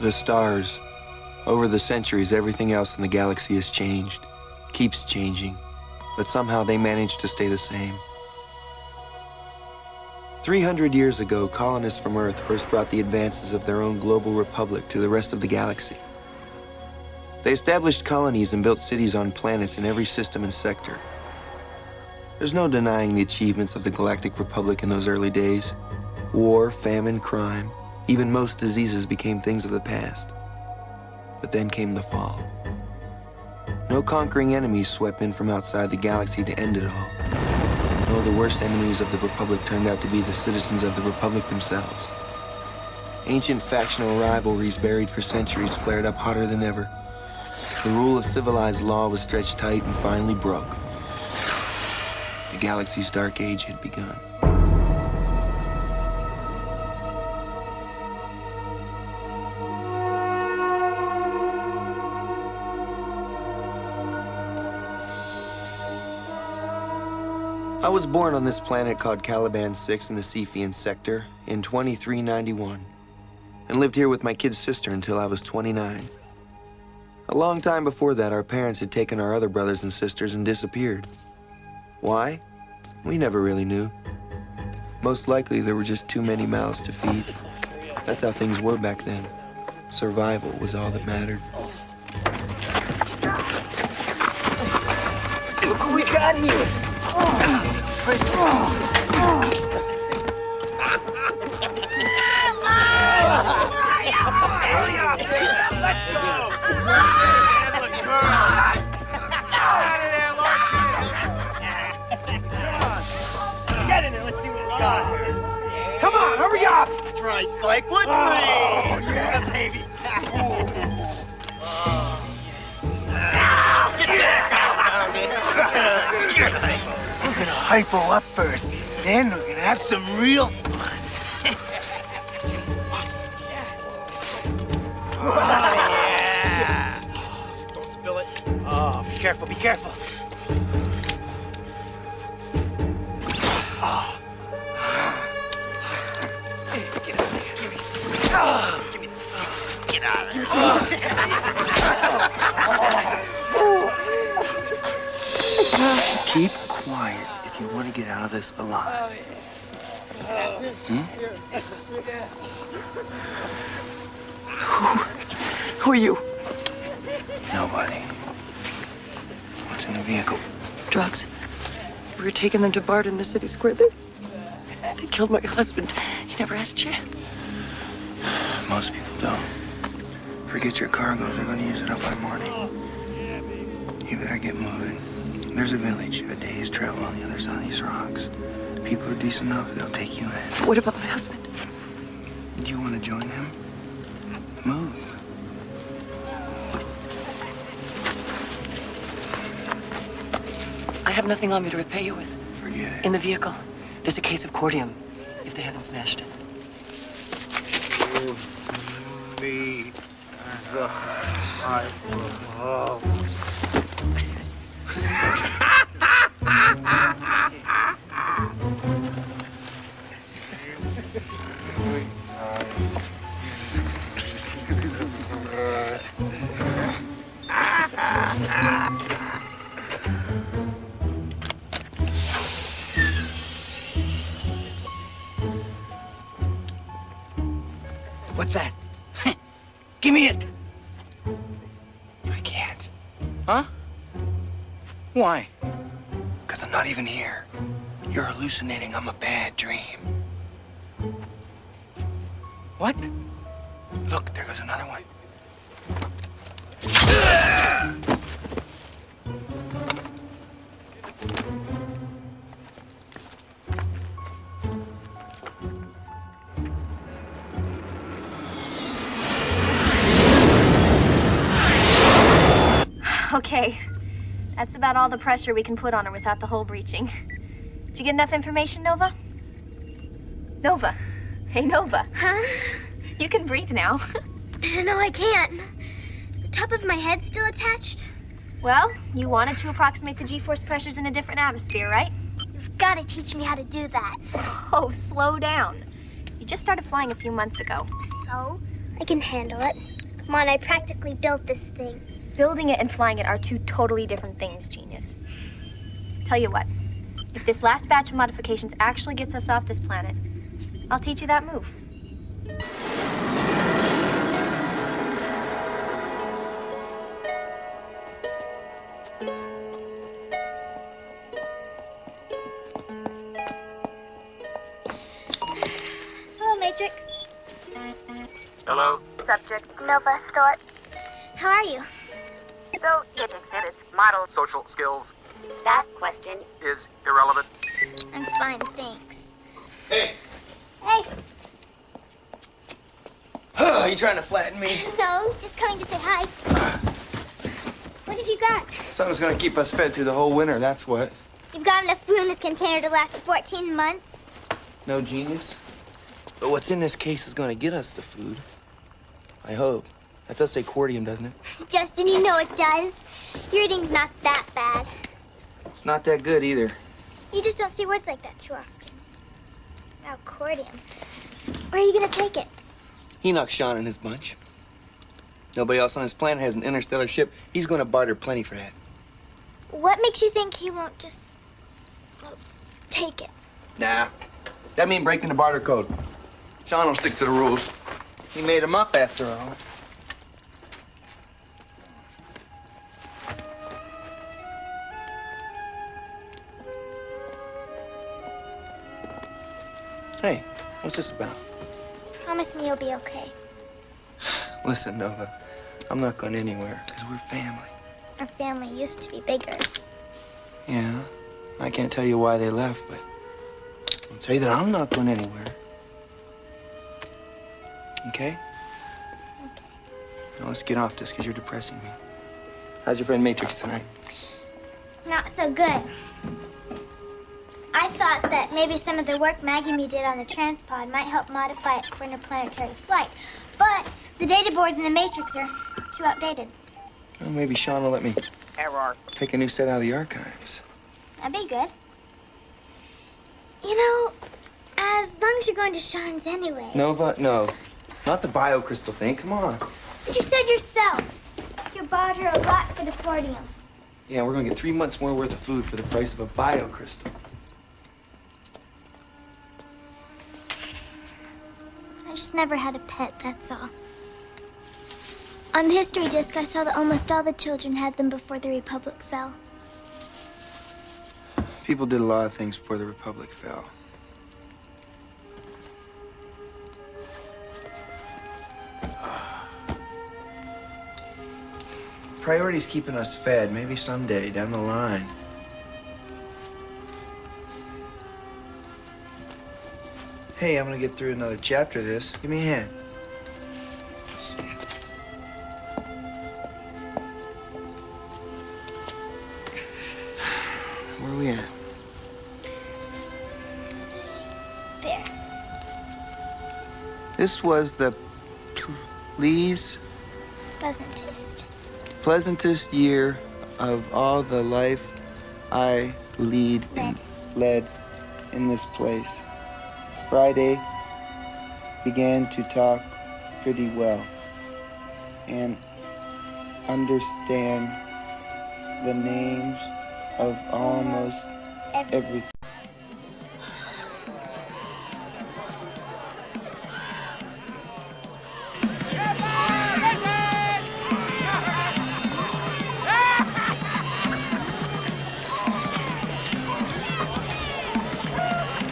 The stars. Over the centuries, everything else in the galaxy has changed. Keeps changing. But somehow they manage to stay the same. 300 years ago, colonists from Earth first brought the advances of their own global republic to the rest of the galaxy. They established colonies and built cities on planets in every system and sector. There's no denying the achievements of the Galactic Republic in those early days. War, famine, crime, even most diseases became things of the past. But then came the fall. No conquering enemies swept in from outside the galaxy to end it all. No, the worst enemies of the Republic turned out to be the citizens of the Republic themselves. Ancient factional rivalries buried for centuries flared up hotter than ever. The rule of civilized law was stretched tight and finally broke. The galaxy's dark age had begun. I was born on this planet called Caliban 6 in the Cephean sector in 2391 and lived here with my kid sister until I was 29. A long time before that, our parents had taken our other brothers and sisters and disappeared. Why? We never really knew. Most likely there were just too many mouths to feed. That's how things were back then. Survival was all that mattered. Look what we got here! Let's go! Out of there, get in there, let's see what we got here. Come on, hurry up! Tricyclic Oh, yeah, baby. We're gonna hypo up first, then we're gonna have some real fun. Oh, yeah. Don't spill it. Oh, be careful, be careful. Oh. Get out of here. Give me some. Oh. Give me the. Get out of here. Keep quiet if you want to get out of this alive. Who are you? Nobody. What's in the vehicle? Drugs. We were taking them to Bart in the city square. They killed my husband. He never had a chance. Most people don't. Forget your cargo. They're going to use it up by morning. You better get moving. There's a village a day's travel on the other side of these rocks. People are decent enough, they'll take you in. What about my husband? Do you want to join him? Move. I have nothing on me to repay you with. Forget it. In the vehicle, there's a case of cordium, if they haven't smashed it. Give me the hypo. What's that? Give me it. I can't. Huh? Why? Because I'm not even here. You're hallucinating. I'm a bad dream. What? Look, there goes another one. Okay, that's about all the pressure we can put on her without the hull breaching. Did you get enough information, Nova? Nova. Hey, Nova. Huh? You can breathe now. No, I can't. The top of my head's still attached. Well, you wanted to approximate the G-force pressures in a different atmosphere, right? You've got to teach me how to do that. Oh, slow down. You just started flying a few months ago. So? I can handle it. Come on, I practically built this thing. Building it and flying it are two totally different things, genius. Tell you what, if this last batch of modifications actually gets us off this planet, I'll teach you that move. Hello, Matrix. Hello? Subject, Nova Thorpe. How are you? So, it exhibits model social skills. That question is irrelevant. I'm fine, thanks. Hey. Hey. Are you trying to flatten me? No, just coming to say hi. What have you got? Something's gonna keep us fed through the whole winter, that's what. You've got enough food in this container to last 14 months. No genius. But what's in this case is gonna get us the food. I hope. That does say cordium, doesn't it? Justin, you know it does. Your reading's not that bad. It's not that good either. You just don't see words like that too often. Now, cordium. Where are you gonna take it? Enoch Xian and his bunch. Nobody else on this planet has an interstellar ship. He's gonna barter plenty for that. What makes you think he won't just, well, take it? Nah. That means breaking the barter code. Xian will stick to the rules. He made them up after all. Hey, what's this about? Promise me you'll be okay. Listen, Nova, I'm not going anywhere, because we're family. Our family used to be bigger. Yeah, I can't tell you why they left, but I'll tell you that I'm not going anywhere. Okay? Okay. Now let's get off this, because you're depressing me. How's your friend Matrix tonight? Not so good. I thought that maybe some of the work Maggie and me did on the transpod might help modify it for interplanetary flight. But the data boards in the Matrix are too outdated. Well, maybe Xian will let me Error. take a new set out of the archives. That'd be good. You know, as long as you're going to Sean's anyway. Nova, no. Not the biocrystal thing, come on. But you said yourself, you bought her a lot for the cordium. Yeah, we're gonna get 3 months more worth of food for the price of a biocrystal. I just never had a pet, that's all. On the history disc, I saw that almost all the children had them before the Republic fell. People did a lot of things before the Republic fell. Priority's keeping us fed. Maybe someday, down the line. Hey, I'm gonna get through another chapter of this. Give me a hand. Sure. Where are we at? There. This was the pleasantest year of all the life I led in this place. Friday began to talk pretty well and understand the names of almost everything.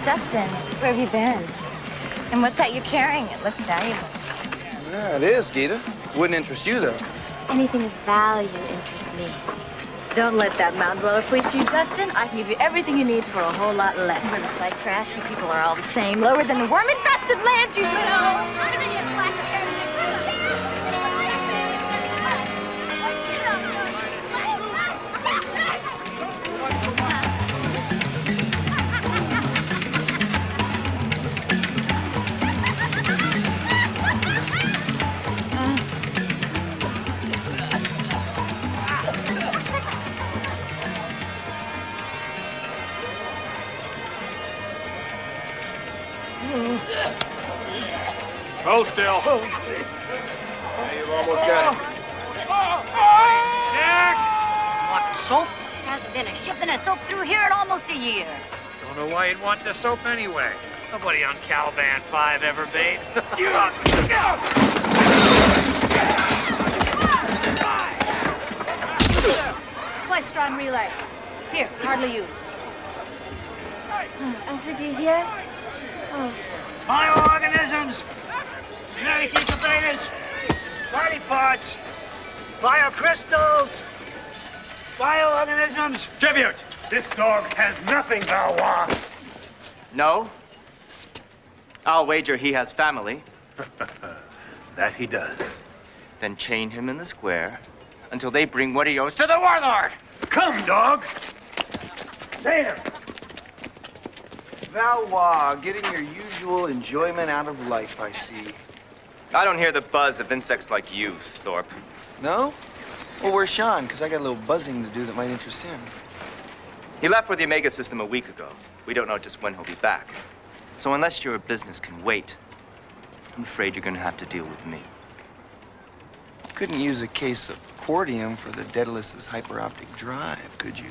Justin, where have you been? And what's that you're carrying? It looks valuable. Yeah, it is, Gita. Wouldn't interest you, though. Anything of value interests me. Don't let that mound dweller fleece you, Justin. I can give you everything you need for a whole lot less. Riverside trash, you people are all the same. Lower than the worm-infested land, you know. Hold still. Now you've almost got it. Want the soap? Hasn't been a shipment of soap through here in almost a year. Don't know why you'd want the soap anyway. Nobody on Caliban 5 ever bathes. Twice strong relay. Here, hardly used. Aphrodisiac? Oh. Bioorganisms, genetic incubators, body parts, biocrystals, bioorganisms. Tribute! This dog has nothing, Valois. No? I'll wager he has family. That he does. Then chain him in the square until they bring what he owes to the Warlord! Come, dog! There! Valois, getting your usual enjoyment out of life, I see. I don't hear the buzz of insects like you, Thorpe. No? Well, where's Xian? Because I got a little buzzing to do that might interest him. He left for the Omega system a week ago. We don't know just when he'll be back. So unless your business can wait, I'm afraid you're gonna have to deal with me. Couldn't use a case of Quartium for the Daedalus's hyperoptic drive, could you?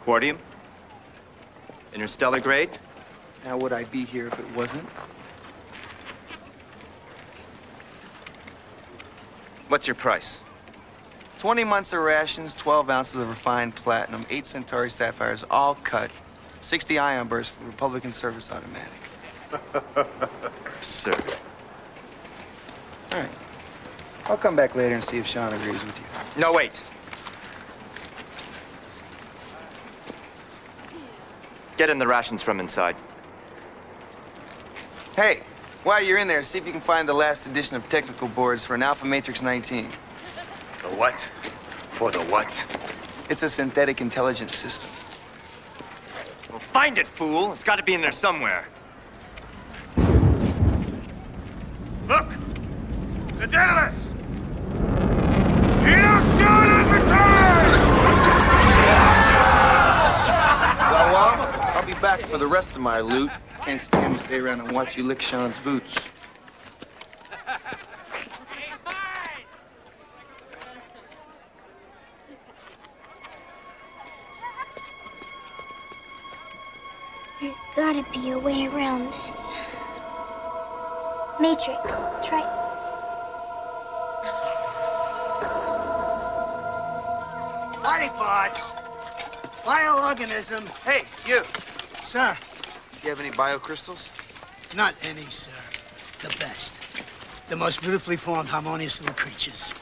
Quartium? Interstellar grade? Now, would I be here if it wasn't? What's your price? 20 months of rations, 12 ounces of refined platinum, 8 Centauri sapphires, all cut, 60 ion bursts for Republican service automatic. Absurd. All right. I'll come back later and see if Xian agrees with you. No, wait. Get in the rations from inside. Hey, while you're in there, see if you can find the last edition of technical boards for an Alpha Matrix 19. The what? For the what? It's a synthetic intelligence system. Well, find it, fool. It's got to be in there somewhere. Look! The Daedalus! Enoch Xian has returned! Well, I'll be back for the rest of my loot. Can't stand to stay around and watch you lick Xian's boots. There's gotta be a way around this. Matrix, try. Body parts, bioorganism. Hey, you. Sir, Do you have any biocrystals? not any, sir. The best. The most beautifully formed, harmonious little creatures.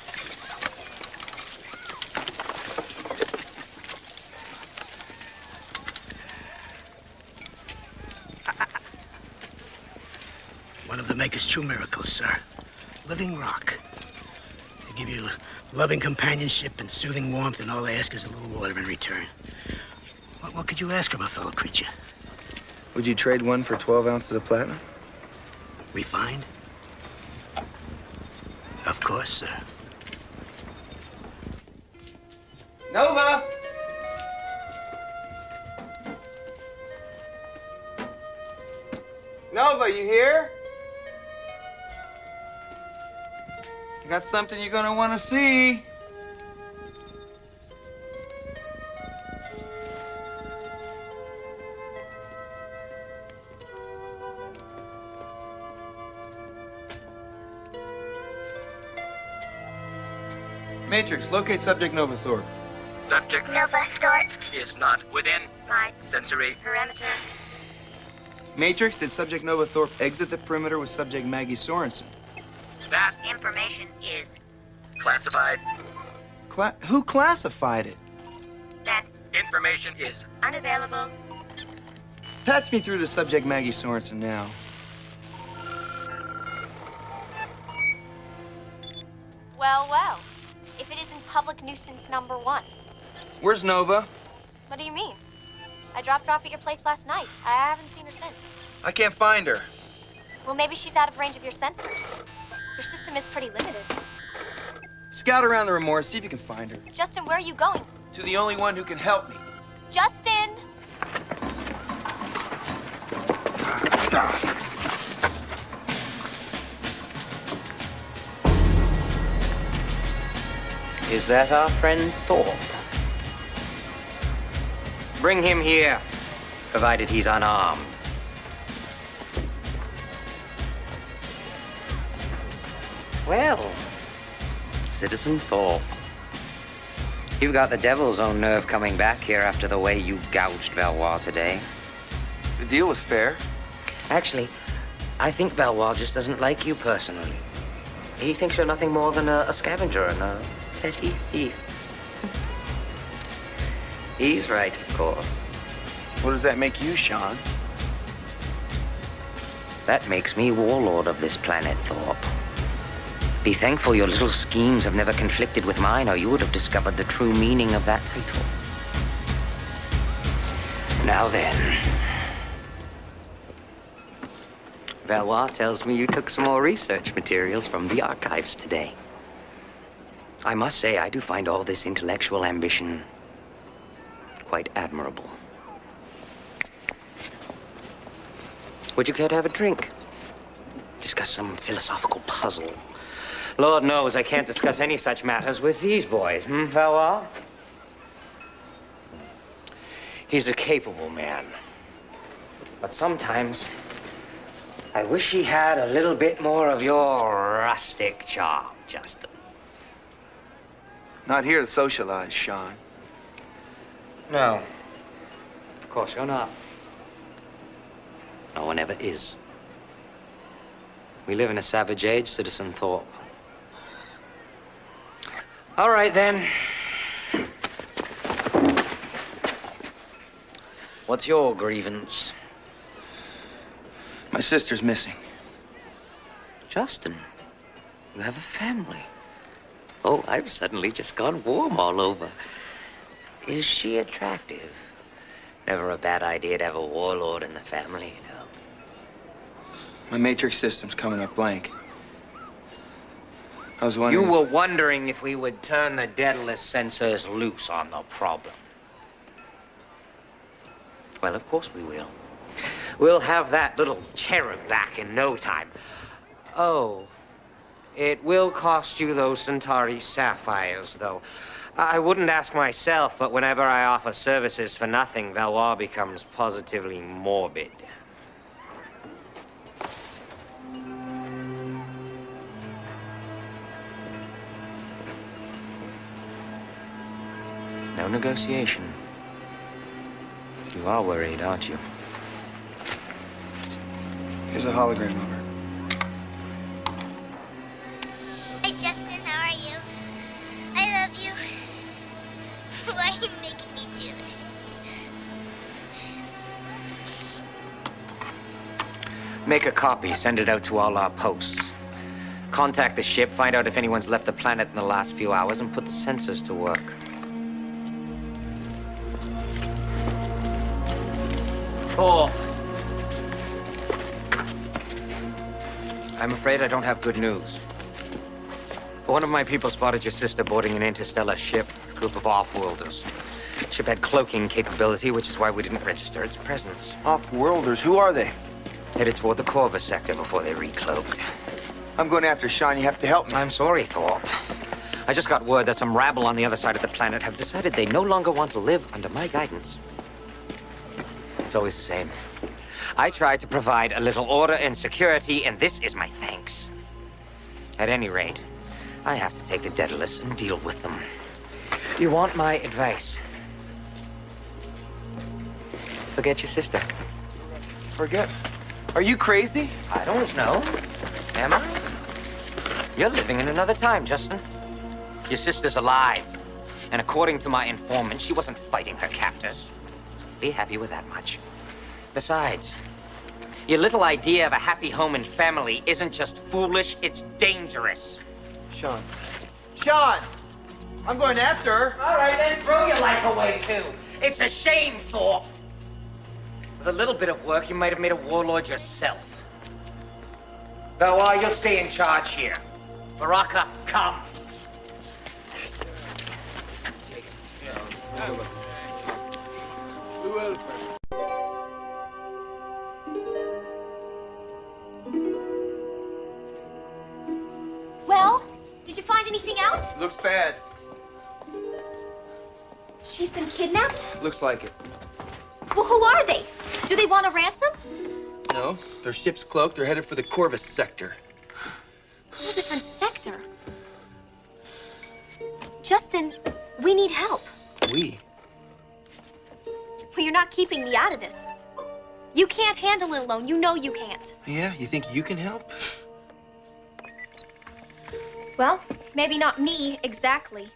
One of the Maker's true miracles, sir. Living rock. They give you loving companionship and soothing warmth, and all they ask is a little water in return. What could you ask from a fellow creature? Would you trade one for 12 ounces of platinum? Refined? Of course, sir. Nova! Nova, you here? I got something you're gonna want to see. Matrix, locate subject Nova Thorpe. Subject Nova Thorpe is not within my sensory perimeter. Matrix, did subject Nova Thorpe exit the perimeter with subject Maggi Sorenson? That information is classified. Who classified it? that Information is unavailable. Patch me through to subject Maggi Sorenson now. Well, well. If it isn't public nuisance #1. Where's Nova? What do you mean? I dropped her off at your place last night. I haven't seen her since. I can't find her. Well, maybe she's out of range of your sensors. Your system is pretty limited. Scout around the remorse, see if you can find her. Justin, where are you going? To the only one who can help me. Justin! Is that our friend Thorpe? Bring him here, provided he's unarmed. Well, Citizen Thorpe, you've got the devil's own nerve coming back here after the way you gouged Valois today. The deal was fair. Actually, I think Valois just doesn't like you personally. He thinks you're nothing more than a scavenger and a petty thief. He's right, of course. What does that make you, Xian? That makes me warlord of this planet, Thorpe. Be thankful your little schemes have never conflicted with mine, or you would have discovered the true meaning of that title. Now then. Valois tells me you took some more research materials from the archives today. I must say, I do find all this intellectual ambition quite admirable. Would you care to have a drink? Discuss some philosophical puzzle. Lord knows I can't discuss any such matters with these boys, Valois? He's a capable man. But sometimes, I wish he had a little bit more of your rustic charm, Justin. Not here to socialize, Xian. No. Of course you're not. No one ever is. We live in a savage age, Citizen Thorpe. All right, then. What's your grievance? My sister's missing. Justin, you have a family. Oh, I've suddenly just gone warm all over. Is she attractive? Never a bad idea to have a warlord in the family, you know. My matrix system's coming up blank. I was wondering... You were wondering if we would turn the Daedalus sensors loose on the problem. Well, of course we will. We'll have that little cherub back in no time. Oh, it will cost you those Centauri sapphires, though. I wouldn't ask myself, but whenever I offer services for nothing, Valois becomes positively morbid. No negotiation. You are worried, aren't you? Here's a hologram of her. Hi, Justin. How are you? I love you. Why are you making me do this? Make a copy, send it out to all our posts. Contact the ship, find out if anyone's left the planet in the last few hours, and put the sensors to work. Thorpe. I'm afraid I don't have good news. One of my people spotted your sister boarding an interstellar ship with a group of off-worlders. The ship had cloaking capability, which is why we didn't register its presence. Off-worlders? Who are they? Headed toward the carves sector before they recloaked. I'm going after Xian. You have to help me. I'm sorry, Thorpe. I just got word that some rabble on the other side of the planet have decided they no longer want to live under my guidance. It's always the same. I tried to provide a little order and security, and this is my thanks. At any rate, I have to take the Daedalus and deal with them. You want my advice? Forget your sister. Forget? Are you crazy? I don't know. Am I? You're living in another time, Justin. Your sister's alive. And according to my informant, she wasn't fighting her captors. Be happy with that much. Besides, your little idea of a happy home and family isn't just foolish, it's dangerous. Xian. Xian! I'm going after her. All right, then throw your life away, too. It's a shame, Thorpe. With a little bit of work, you might have made a warlord yourself. Valois, you'll stay in charge here. Baraka, come. Who else? Well, did you find anything out? Looks bad. She's been kidnapped? Looks like it. Well, who are they? Do they want a ransom? No, their ship's cloaked. They're headed for the Corvus sector. Whole different sector. Justin, we need help. We? Well, you're not keeping me out of this. You can't handle it alone. You know you can't. Yeah, you think you can help? Well, maybe not me exactly.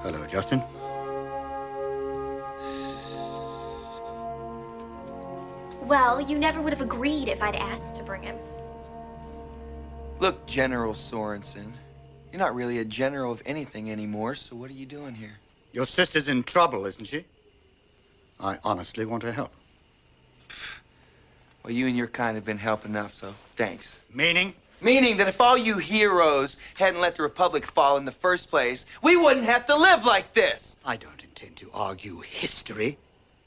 Hello, Justin. Well, you never would have agreed if I'd asked to bring him. Look, General Sorenson, you're not really a general of anything anymore, so what are you doing here? Your sister's in trouble, isn't she? I honestly want her help. Well, you and your kind have been help enough, so thanks. Meaning? Meaning that if all you heroes hadn't let the Republic fall in the first place, we wouldn't have to live like this. I don't intend to argue history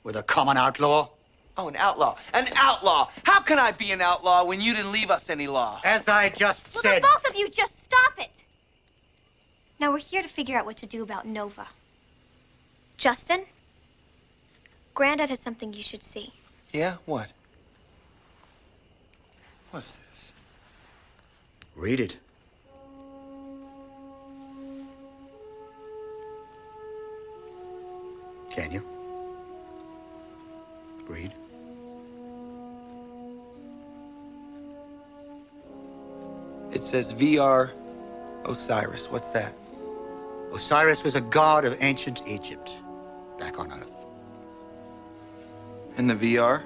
with a common outlaw. Oh, an outlaw. An outlaw. How can I be an outlaw when you didn't leave us any law? As I just Well, said. then both of you just stop it. Now we're here to figure out what to do about Nova. Justin, Granddad has something you should see. Yeah? What? What's this? Read it. Can you? Read. It says VR Osiris. What's that? Osiris was a god of ancient Egypt, back on Earth. And the VR?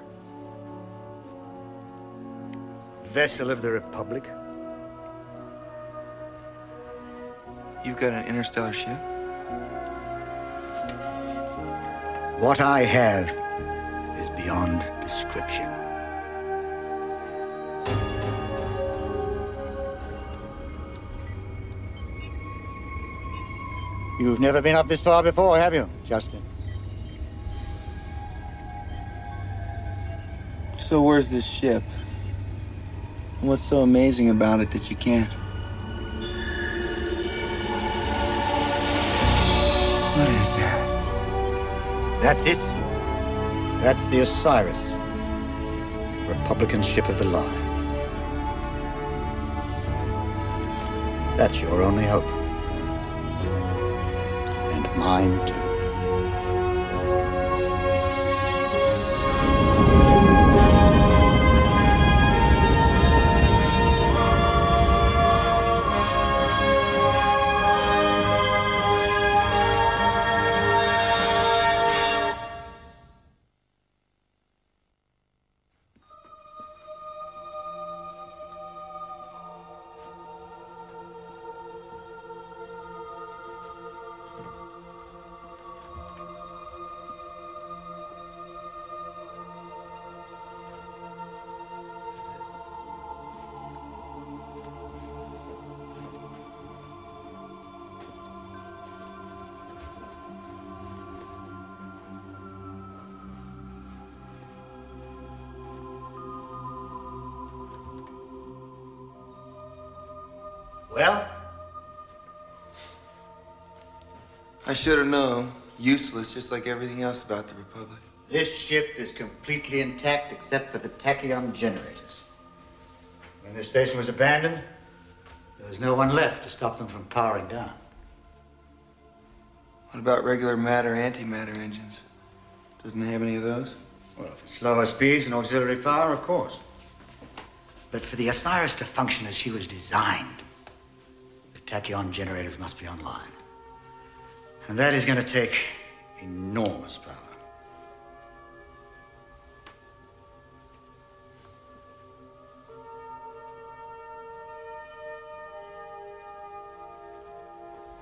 Vessel of the Republic. You've got an interstellar ship? What I have is beyond description. You've never been up this far before, have you, Justin? So where's this ship? And what's so amazing about it that you can't? What is that? That's it. That's the Osiris, Republican ship of the line. That's your only hope. And mine, too. Well? I should have known. Useless, just like everything else about the Republic. This ship is completely intact except for the tachyon generators. When this station was abandoned, there was no one left to stop them from powering down. What about regular matter, antimatter engines? Doesn't it have any of those? Well, for slower speeds and auxiliary power, of course. But for the Osiris to function as she was designed, the tachyon generators must be online. And that is going to take enormous power.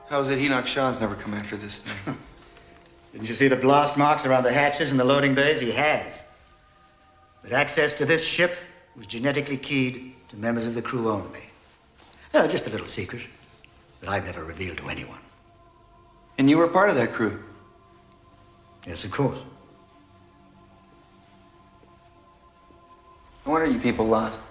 How is it Enoch Sean's never come after this thing? Didn't you see the blast marks around the hatches and the loading bays? He has. But access to this ship was genetically keyed to members of the crew only. Oh, just a little secret that I've never revealed to anyone. And you were part of that crew? Yes, of course. No wonder you people lost.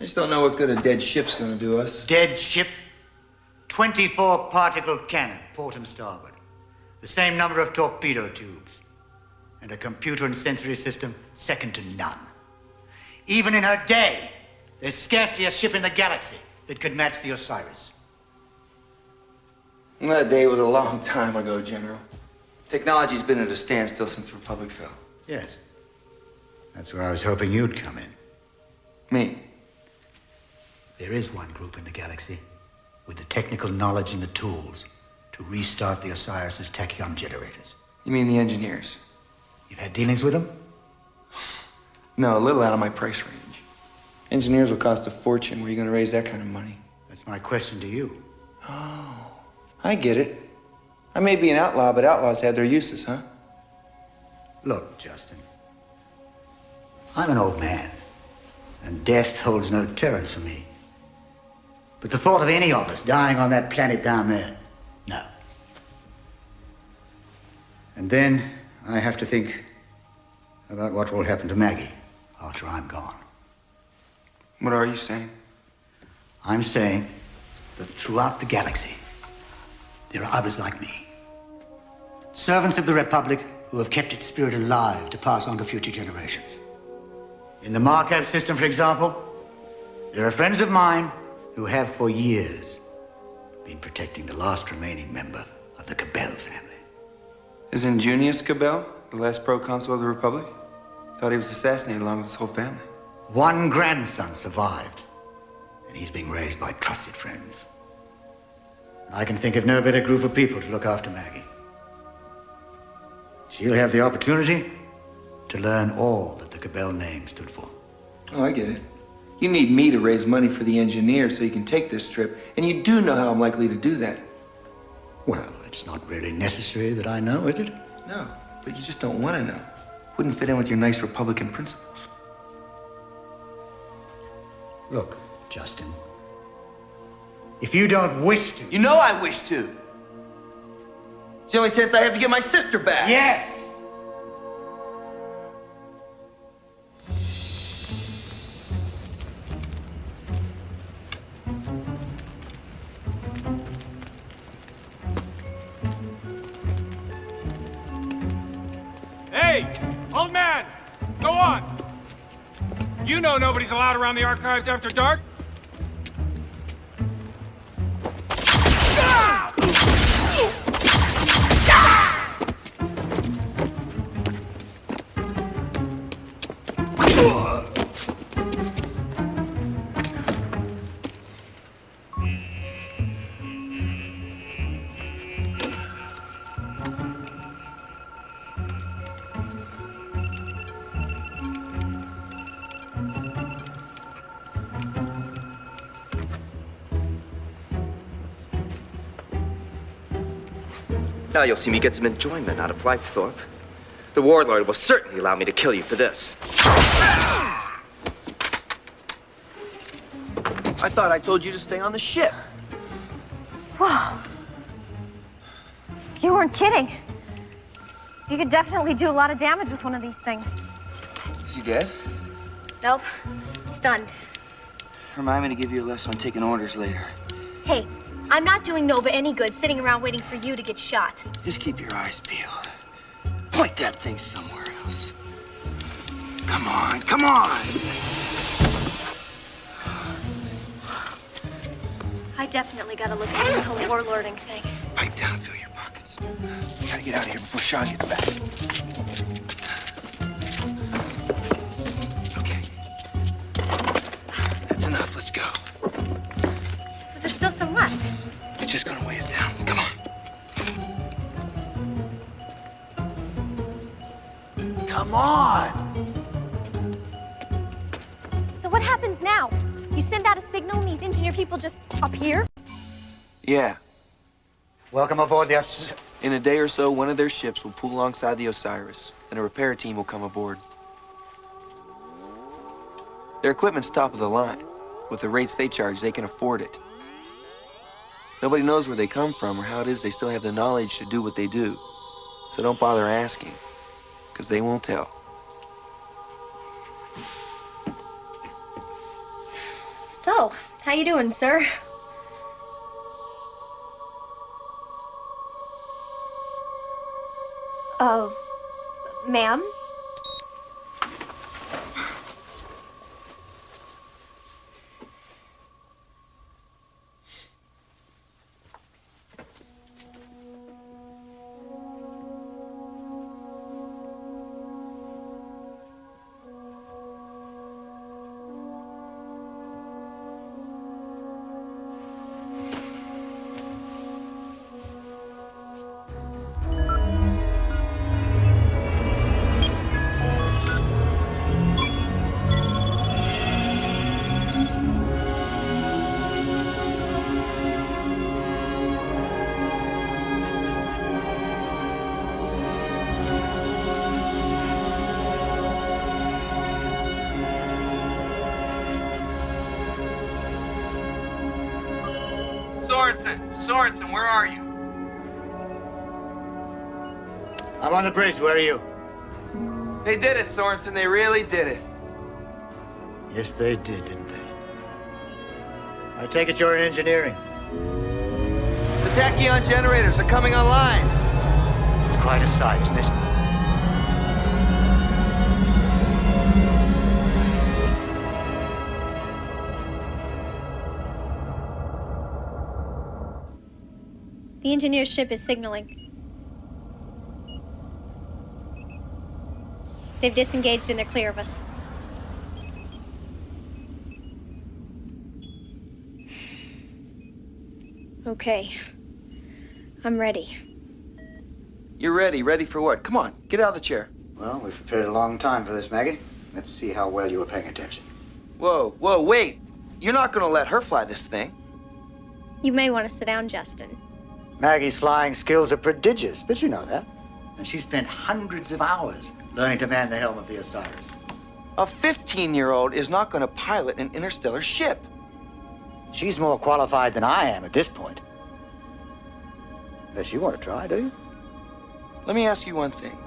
I just don't know what good a dead ship's gonna do us. Dead ship? 24 particle cannon, port and starboard. The same number of torpedo tubes. And a computer and sensory system second to none. Even in her day, there's scarcely a ship in the galaxy that could match the Osiris. Well, that day was a long time ago, General. Technology's been at a standstill since the Republic fell. Yes. That's where I was hoping you'd come in. Me? There is one group in the galaxy with the technical knowledge and the tools to restart the Osiris's tachyon generators. You mean the engineers? You've had dealings with them? No, a little out of my price range. Engineers will cost a fortune. Where are you going to raise that kind of money? That's my question to you. Oh, I get it. I may be an outlaw, but outlaws have their uses, huh? Look, Justin. I'm an old man, and death holds no terrors for me. But the thought of any of us dying on that planet down there, no. And then I have to think about what will happen to Maggie after I'm gone. What are you saying? I'm saying that throughout the galaxy, there are others like me. Servants of the Republic who have kept its spirit alive to pass on to future generations. In the Markup system, for example, there are friends of mine who have for years been protecting the last remaining member of the Cabell family. Isn't Junius Cabell the last proconsul of the Republic? Thought he was assassinated along with his whole family. One grandson survived, and he's being raised by trusted friends. And I can think of no better group of people to look after Maggie. She'll have the opportunity to learn all that the Cabell name stood for. Oh, I get it. You need me to raise money for the engineers so you can take this trip, and you do know how I'm likely to do that. Well, it's not really necessary that I know, is it? No, but you just don't want to know. Wouldn't fit in with your nice Republican principles. Look, Justin, if you don't wish to... You know I wish to. It's the only chance I have to get my sister back. Yes! Hey, old man, go on. You know nobody's allowed around the archives after dark. Now you'll see me get some enjoyment out of life, Thorpe. The Warlord will certainly allow me to kill you for this. I thought I told you to stay on the ship. Whoa. You weren't kidding. You could definitely do a lot of damage with one of these things. Is he dead? Nope. Stunned. Remind me to give you a lesson on taking orders later. Hey, I'm not doing Nova any good sitting around waiting for you to get shot. Just keep your eyes peeled. Point that thing somewhere else. Come on, come on! I definitely gotta look at this whole warlording thing. Pipe down and fill your pockets. We gotta get out of here before Xian gets back. Okay. That's enough, let's go. But there's still some left. It's just gonna weigh us down. Come on. Come on! So what happens now? You send out a signal and these engineer people just appear? Yeah. Welcome aboard the In a day or so, one of their ships will pull alongside the Osiris, and a repair team will come aboard. Their equipment's top of the line. With the rates they charge, they can afford it. Nobody knows where they come from or how it is they still have the knowledge to do what they do. So don't bother asking, because they won't tell. Oh, how you doing, sir? Ma'am? Sorenson, where are you? I'm on the bridge. Where are you? They did it, Sorenson. They really did it. Yes, they did, didn't they? I take it you're in engineering. The tachyon generators are coming online. It's quite a sight, isn't it? The engineer's ship is signaling. They've disengaged and they're clear of us. Okay. I'm ready. You're ready. Ready for what? Come on, get out of the chair. Well, we've prepared a long time for this, Maggie. Let's see how well you were paying attention. Whoa, wait. You're not gonna let her fly this thing. You may want to sit down, Justin. Maggie's flying skills are prodigious, but you know that. And she spent hundreds of hours learning to man the helm of the Osiris. A 15-year-old is not gonna pilot an interstellar ship. She's more qualified than I am at this point. Unless you want to try, do you? Let me ask you one thing.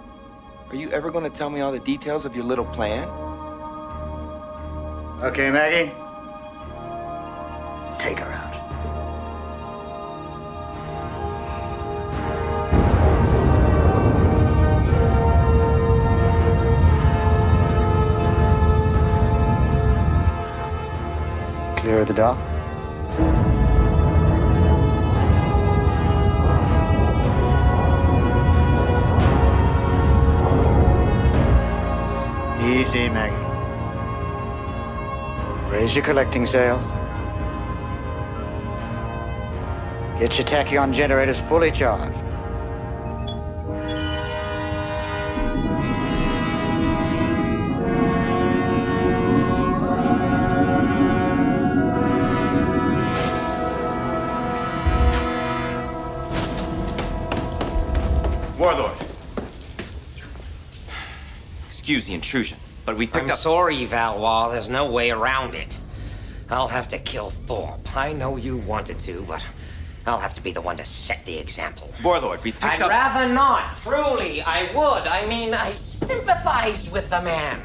Are you ever gonna tell me all the details of your little plan? Okay, Maggie. Take her out. Clear of the dock. Easy, Maggie. Raise your collecting sails. Get your tachyon generators fully charged. Warlord. Excuse the intrusion, but we picked I'm up... sorry, Valois. There's no way around it. I'll have to kill Thorpe. I know you wanted to, but I'll have to be the one to set the example. Warlord, we picked up... I'd rather not. Truly, I would. I mean, I sympathized with the man.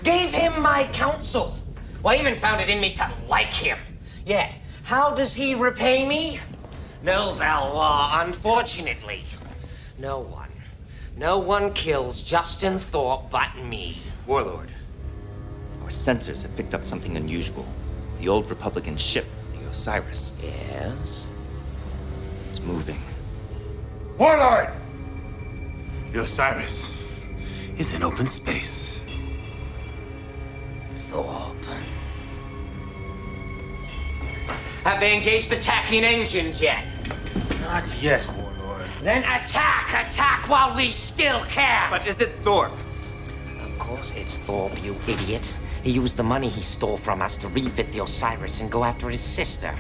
Gave him my counsel. Well, I even found it in me to like him. Yet, how does he repay me? No, Valois, unfortunately. No one. No one kills Justin Thorpe but me. Warlord, our sensors have picked up something unusual. The old Republican ship, the Osiris. Yes? It's moving. Warlord! The Osiris is in open space. Thorpe. Have they engaged the tachyon engines yet? Not yet, Warlord. Then attack while we still can! But is it Thorpe? Of course it's Thorpe, you idiot. He used the money he stole from us to refit the Osiris and go after his sister.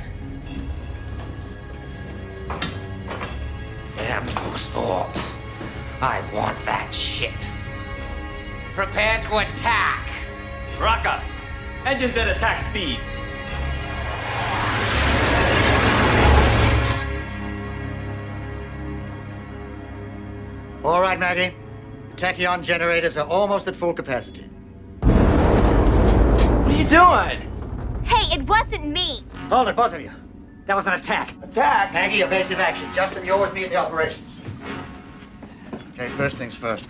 Damn you, Thorpe. I want that ship. Prepare to attack. Rock up. Engines at attack speed. All right, Maggie. The tachyon generators are almost at full capacity. What are you doing? Hey, it wasn't me. Hold it, both of you. That was an attack. Attack? Maggie, evasive action. Justin, you're with me at the operations. Okay, first things first.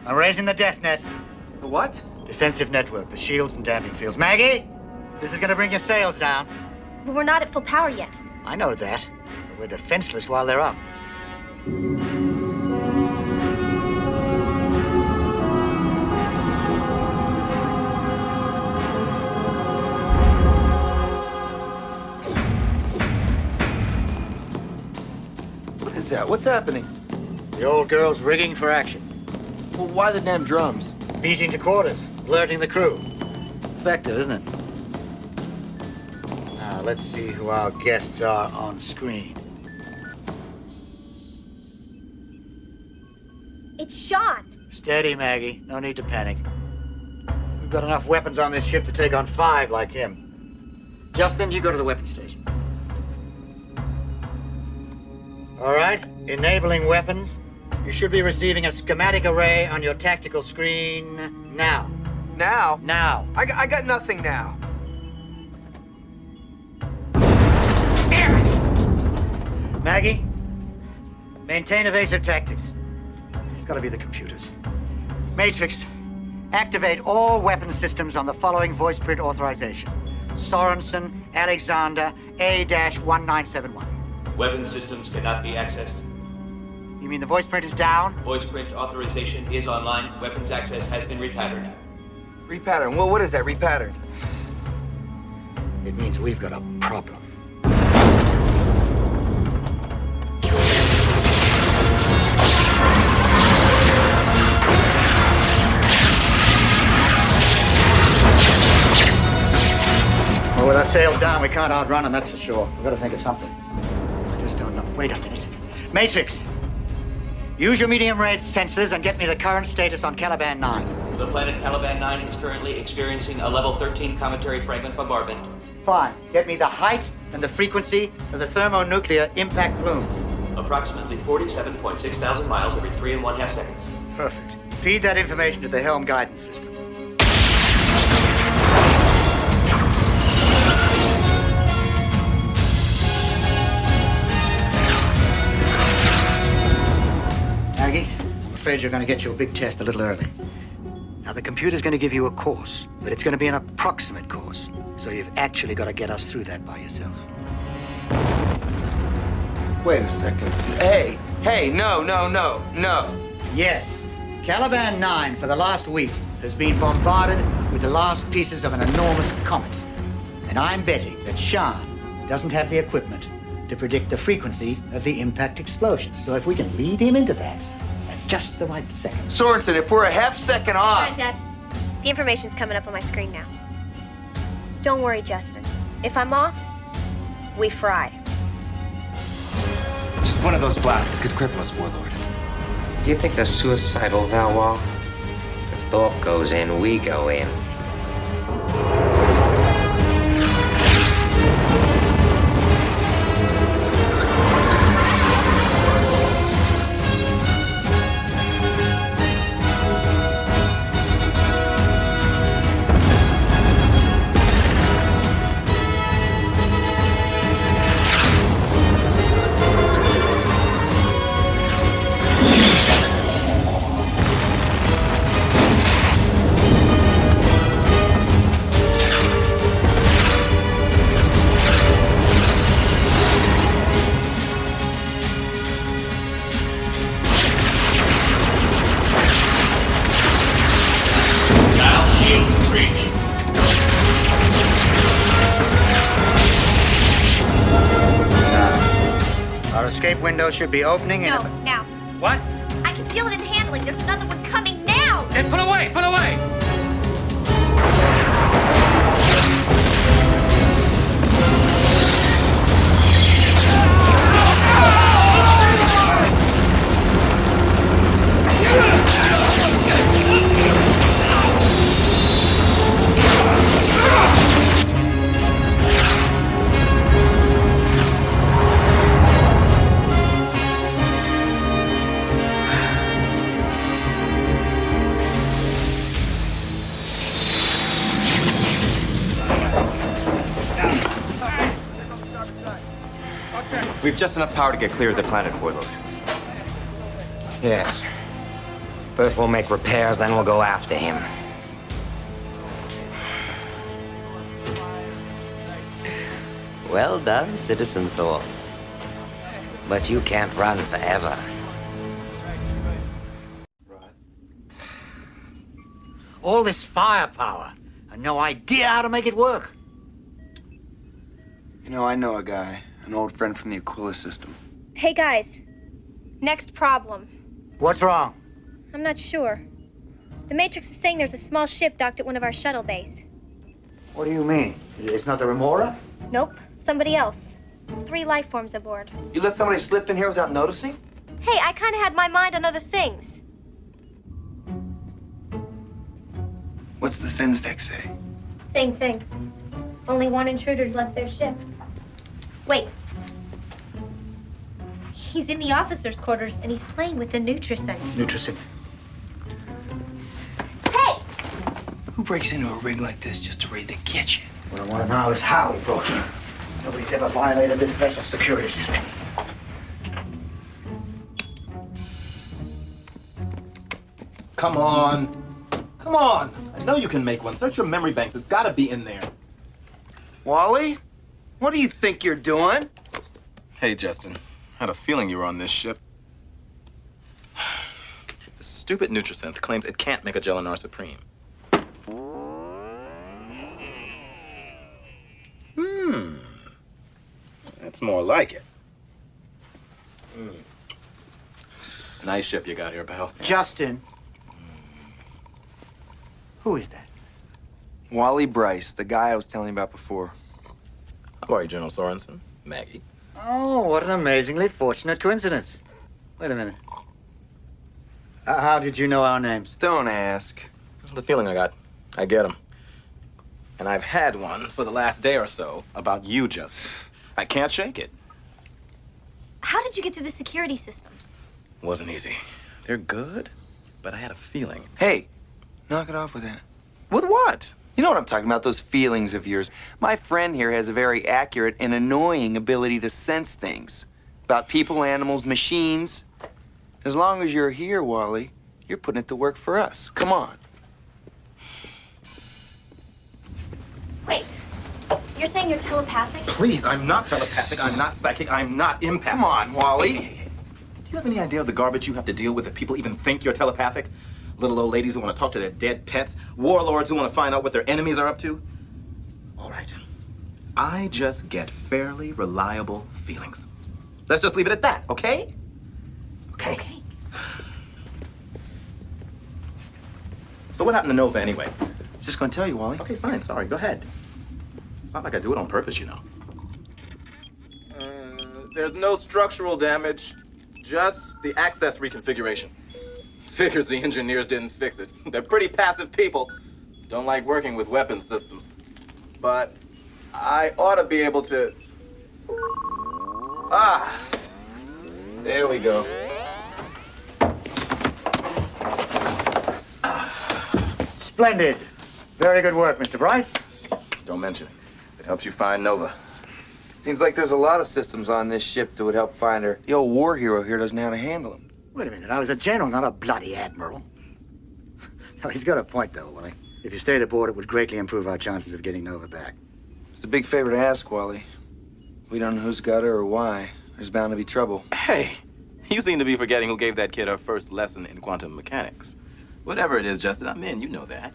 I'm raising the def net. The what? Defensive network, the shields and damping fields. Maggie, this is going to bring your sails down. But we're not at full power yet. I know that, but we're defenseless while they're up. What is that? What's happening? The old girl's rigging for action. Well, why the damn drums? Beating to quarters, alerting the crew. Effective, isn't it? Now, let's see who our guests are on screen. It's Xian. Steady, Maggie. No need to panic. We've got enough weapons on this ship to take on 5 like him. Justin, you go to the weapons station. All right, enabling weapons. You should be receiving a schematic array on your tactical screen now. Now? Now. I got nothing now. Maggie, maintain evasive tactics. It's got to be the computers. Matrix, activate all weapon systems on the following voice print authorization. Sorenson, Alexander, A-1971. Weapon systems cannot be accessed. You mean the voice print is down? Voice print authorization is online. Weapons access has been repatterned. Repattern? Well, what is that, repatterned? It means we've got a problem. Well, with our sails down, we can't outrun them, that's for sure. We've got to think of something. I just don't know. Wait a minute. Matrix! Use your medium-range sensors and get me the current status on Caliban 9. The planet Caliban 9 is currently experiencing a level 13 cometary fragment bombardment. Fine. Get me the height and the frequency of the thermonuclear impact plumes. Approximately 47.6 thousand miles every 3 1/2 seconds. Perfect. Feed that information to the helm guidance system. Maggie, I'm afraid you're going to get your big test a little early. Now, the computer's going to give you a course, but it's going to be an approximate course. So you've actually got to get us through that by yourself. Wait a second. Hey, no. Yes. Caliban 9, for the last week, has been bombarded with the last pieces of an enormous comet. And I'm betting that Xian doesn't have the equipment to predict the frequency of the impact explosions. So if we can lead him into that at just the right second. Sorenson, if we're a half second off... All right, Dad. The information's coming up on my screen now. Don't worry, Justin. If I'm off, we fry. Just one of those blasts could cripple us, Warlord. Do you think they're suicidal, Valois? If Thorpe goes in, we go in. Window should be opening in... No, now. What? I can feel it in the handling. There's another one coming now. Then pull away! Pull away! just enough power to get clear of the planet, Warlord. Yes. First we'll make repairs, then we'll go after him. Well done, Citizen Thorpe. But you can't run forever. All this firepower and no idea how to make it work. You know, I know a guy, an old friend from the Aquila system. Hey, guys. Next problem. What's wrong? I'm not sure. The Matrix is saying there's a small ship docked at one of our shuttle bays. What do you mean? It's not the Remora? Nope, somebody else. 3 life forms aboard. You let somebody slip in here without noticing? Hey, I kind of had my mind on other things. What's the Sins deck say? Same thing. Only 1 intruder's left their ship. Wait. He's in the officer's quarters and he's playing with the Nutricent. Nutricent. Hey! Who breaks into a rig like this just to raid the kitchen? What I want to know is how he broke in. Nobody's ever violated this vessel's security system. Come on. Come on. I know you can make one. Search your memory banks. It's got to be in there. Wally? What do you think you're doing? Hey, Justin. I had a feeling you were on this ship. The stupid Nutrisynth claims it can't make a General Supreme. That's more like it. Nice ship you got here, pal. Justin. Who is that? Wally Price, the guy I was telling you about before. How are you, General Sorenson? Maggie. Oh, what an amazingly fortunate coincidence. Wait a minute. How did you know our names? Don't ask. The feeling I got. I get them. And I've had one for the last day or so about you, Justin. I can't shake it. How did you get through the security systems? Wasn't easy. They're good, but I had a feeling. Hey, knock it off with that. With what? You know what I'm talking about, those feelings of yours. My friend here has a very accurate and annoying ability to sense things. About people, animals, machines. As long as you're here, Wally, you're putting it to work for us. Come on. Wait, you're saying you're telepathic? Please, I'm not telepathic, I'm not psychic, I'm not empathic. Come on, Wally. Hey. Do you have any idea of the garbage you have to deal with if people even think you're telepathic? Little old ladies who want to talk to their dead pets, warlords who want to find out what their enemies are up to. All right. I just get fairly reliable feelings. Let's just leave it at that, okay? Okay. So what happened to Nova anyway? Just gonna tell you, Wally. Okay, fine, sorry, go ahead. It's not like I do it on purpose, you know. There's no structural damage, just the access reconfiguration. Figures the engineers didn't fix it. They're pretty passive people. Don't like working with weapons systems. But I ought to be able to... Ah! There we go. Splendid. Very good work, Mr. Price. Don't mention it. It helps you find Nova. Seems like there's a lot of systems on this ship that would help find her. The old war hero here doesn't know how to handle them. Wait a minute. I was a general, not a bloody admiral. No, he's got a point, though, Wally. If you stayed aboard, it would greatly improve our chances of getting Nova back. It's a big favor to ask, Wally. We don't know who's got her or why. There's bound to be trouble. Hey, you seem to be forgetting who gave that kid her first lesson in quantum mechanics. Whatever it is, Justin, I'm in. You know that.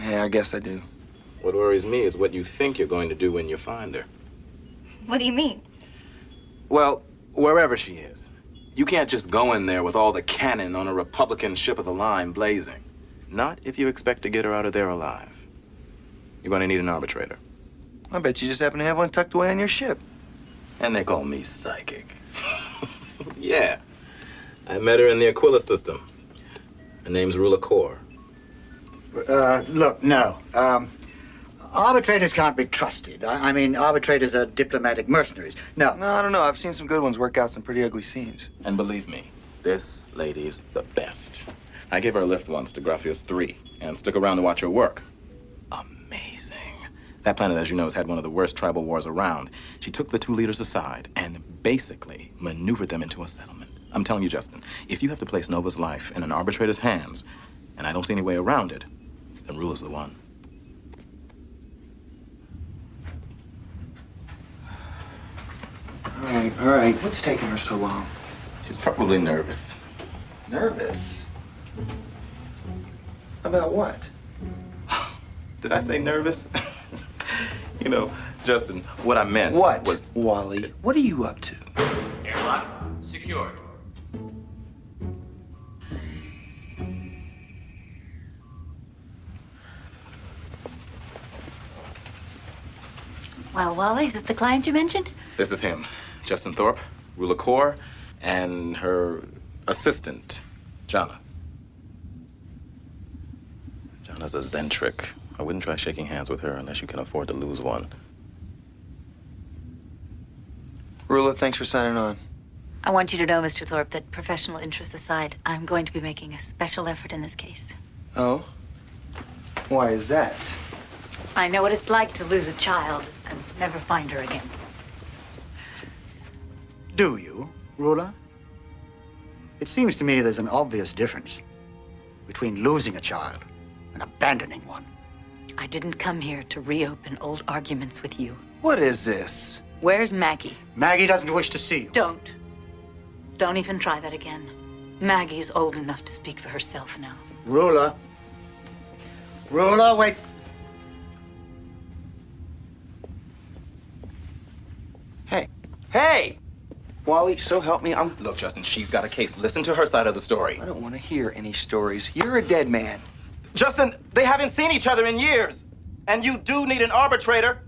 Yeah, I guess I do. What worries me is what you think you're going to do when you find her. What do you mean? Well, wherever she is, you can't just go in there with all the cannon on a Republican ship of the line blazing. Not if you expect to get her out of there alive. You're going to need an arbitrator. I bet you just happen to have one tucked away on your ship. And they call me psychic. Yeah. I met her in the Aquila system. Her name's Rula Kor. Look, no. Arbitrators can't be trusted. I mean, arbitrators are diplomatic mercenaries. No. No, I don't know. I've seen some good ones work out some pretty ugly scenes. And believe me, this lady's the best. I gave her a lift once to Graphius 3 and stuck around to watch her work. Amazing. That planet, as you know, has had one of the worst tribal wars around. She took the two leaders aside and basically maneuvered them into a settlement. I'm telling you, Justin, if you have to place Nova's life in an arbitrator's hands, and I don't see any way around it, then Rula's the one. All right. What's taking her so long? She's probably nervous. Nervous? About what? Did I say nervous? You know, Justin, what I meant was... Wally, what are you up to? Airlock secured. Well, Wally, is this the client you mentioned? This is him, Justin Thorpe, Rula Core, and her assistant, Jana. Jana's a eccentric. I wouldn't try shaking hands with her unless you can afford to lose one. Rula, thanks for signing on. I want you to know, Mr. Thorpe, that professional interests aside, I'm going to be making a special effort in this case. Oh? Why is that? I know what it's like to lose a child and never find her again. Do you, Rula? It seems to me there's an obvious difference between losing a child and abandoning one. I didn't come here to reopen old arguments with you. What is this? Where's Maggie? Maggie doesn't wish to see you. Don't. Don't even try that again. Maggie's old enough to speak for herself now. Rula. Rula, wait. Hey! Wally, so help me, Look, Justin, she's got a case. Listen to her side of the story. I don't want to hear any stories. You're a dead man. Justin, they haven't seen each other in years. And you do need an arbitrator.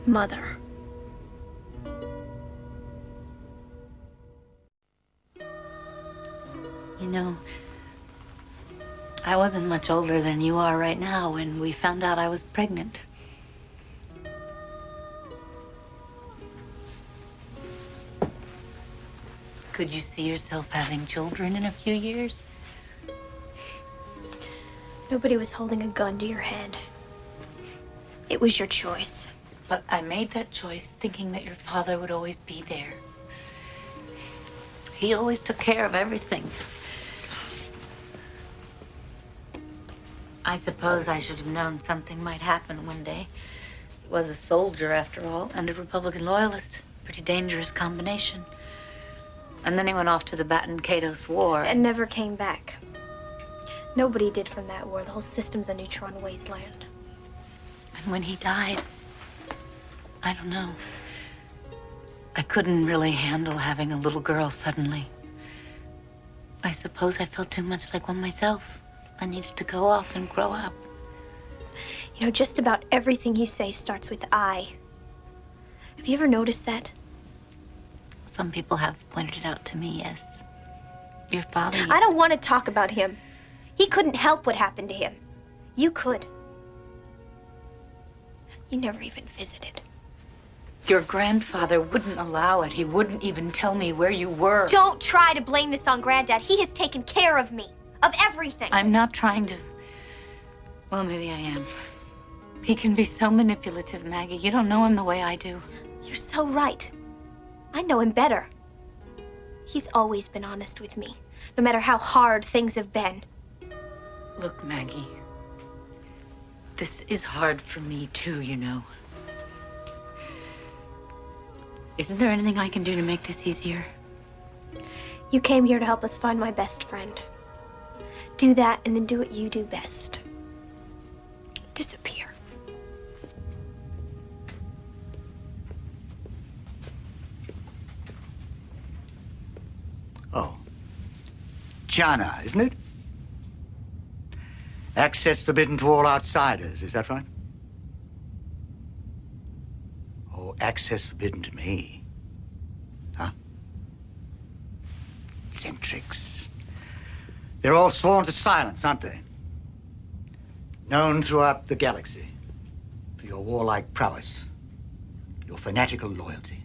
Mother. You know, I wasn't much older than you are right now when we found out I was pregnant. Could you see yourself having children in a few years? Nobody was holding a gun to your head. It was your choice. But I made that choice thinking that your father would always be there. He always took care of everything. I suppose I should have known something might happen one day. He was a soldier, after all, and a Republican loyalist. Pretty dangerous combination. And then he went off to the Baton Catos War. And never came back. Nobody did from that war. The whole system's a neutron wasteland. And when he died, I don't know. I couldn't really handle having a little girl suddenly. I suppose I felt too much like one myself. I needed to go off and grow up. You know, just about everything you say starts with I. Have you ever noticed that? Some people have pointed it out to me, yes. Your father... I don't want to talk about him. He couldn't help what happened to him. You could. You never even visited. Your grandfather wouldn't allow it. He wouldn't even tell me where you were. Don't try to blame this on Granddad. He has taken care of me. Of everything. I'm not trying to... Well, maybe I am. He can be so manipulative, Maggie. You don't know him the way I do. You're so right. I know him better. He's always been honest with me, no matter how hard things have been. Look, Maggie. This is hard for me, too, you know. Isn't there anything I can do to make this easier? You came here to help us find my best friend. Do that, and then do what you do best. Disappear. Oh. Jana, isn't it? Access forbidden to all outsiders, is that right? Oh, access forbidden to me. Huh? Eccentrics. They're all sworn to silence, aren't they? Known throughout the galaxy for your warlike prowess, your fanatical loyalty.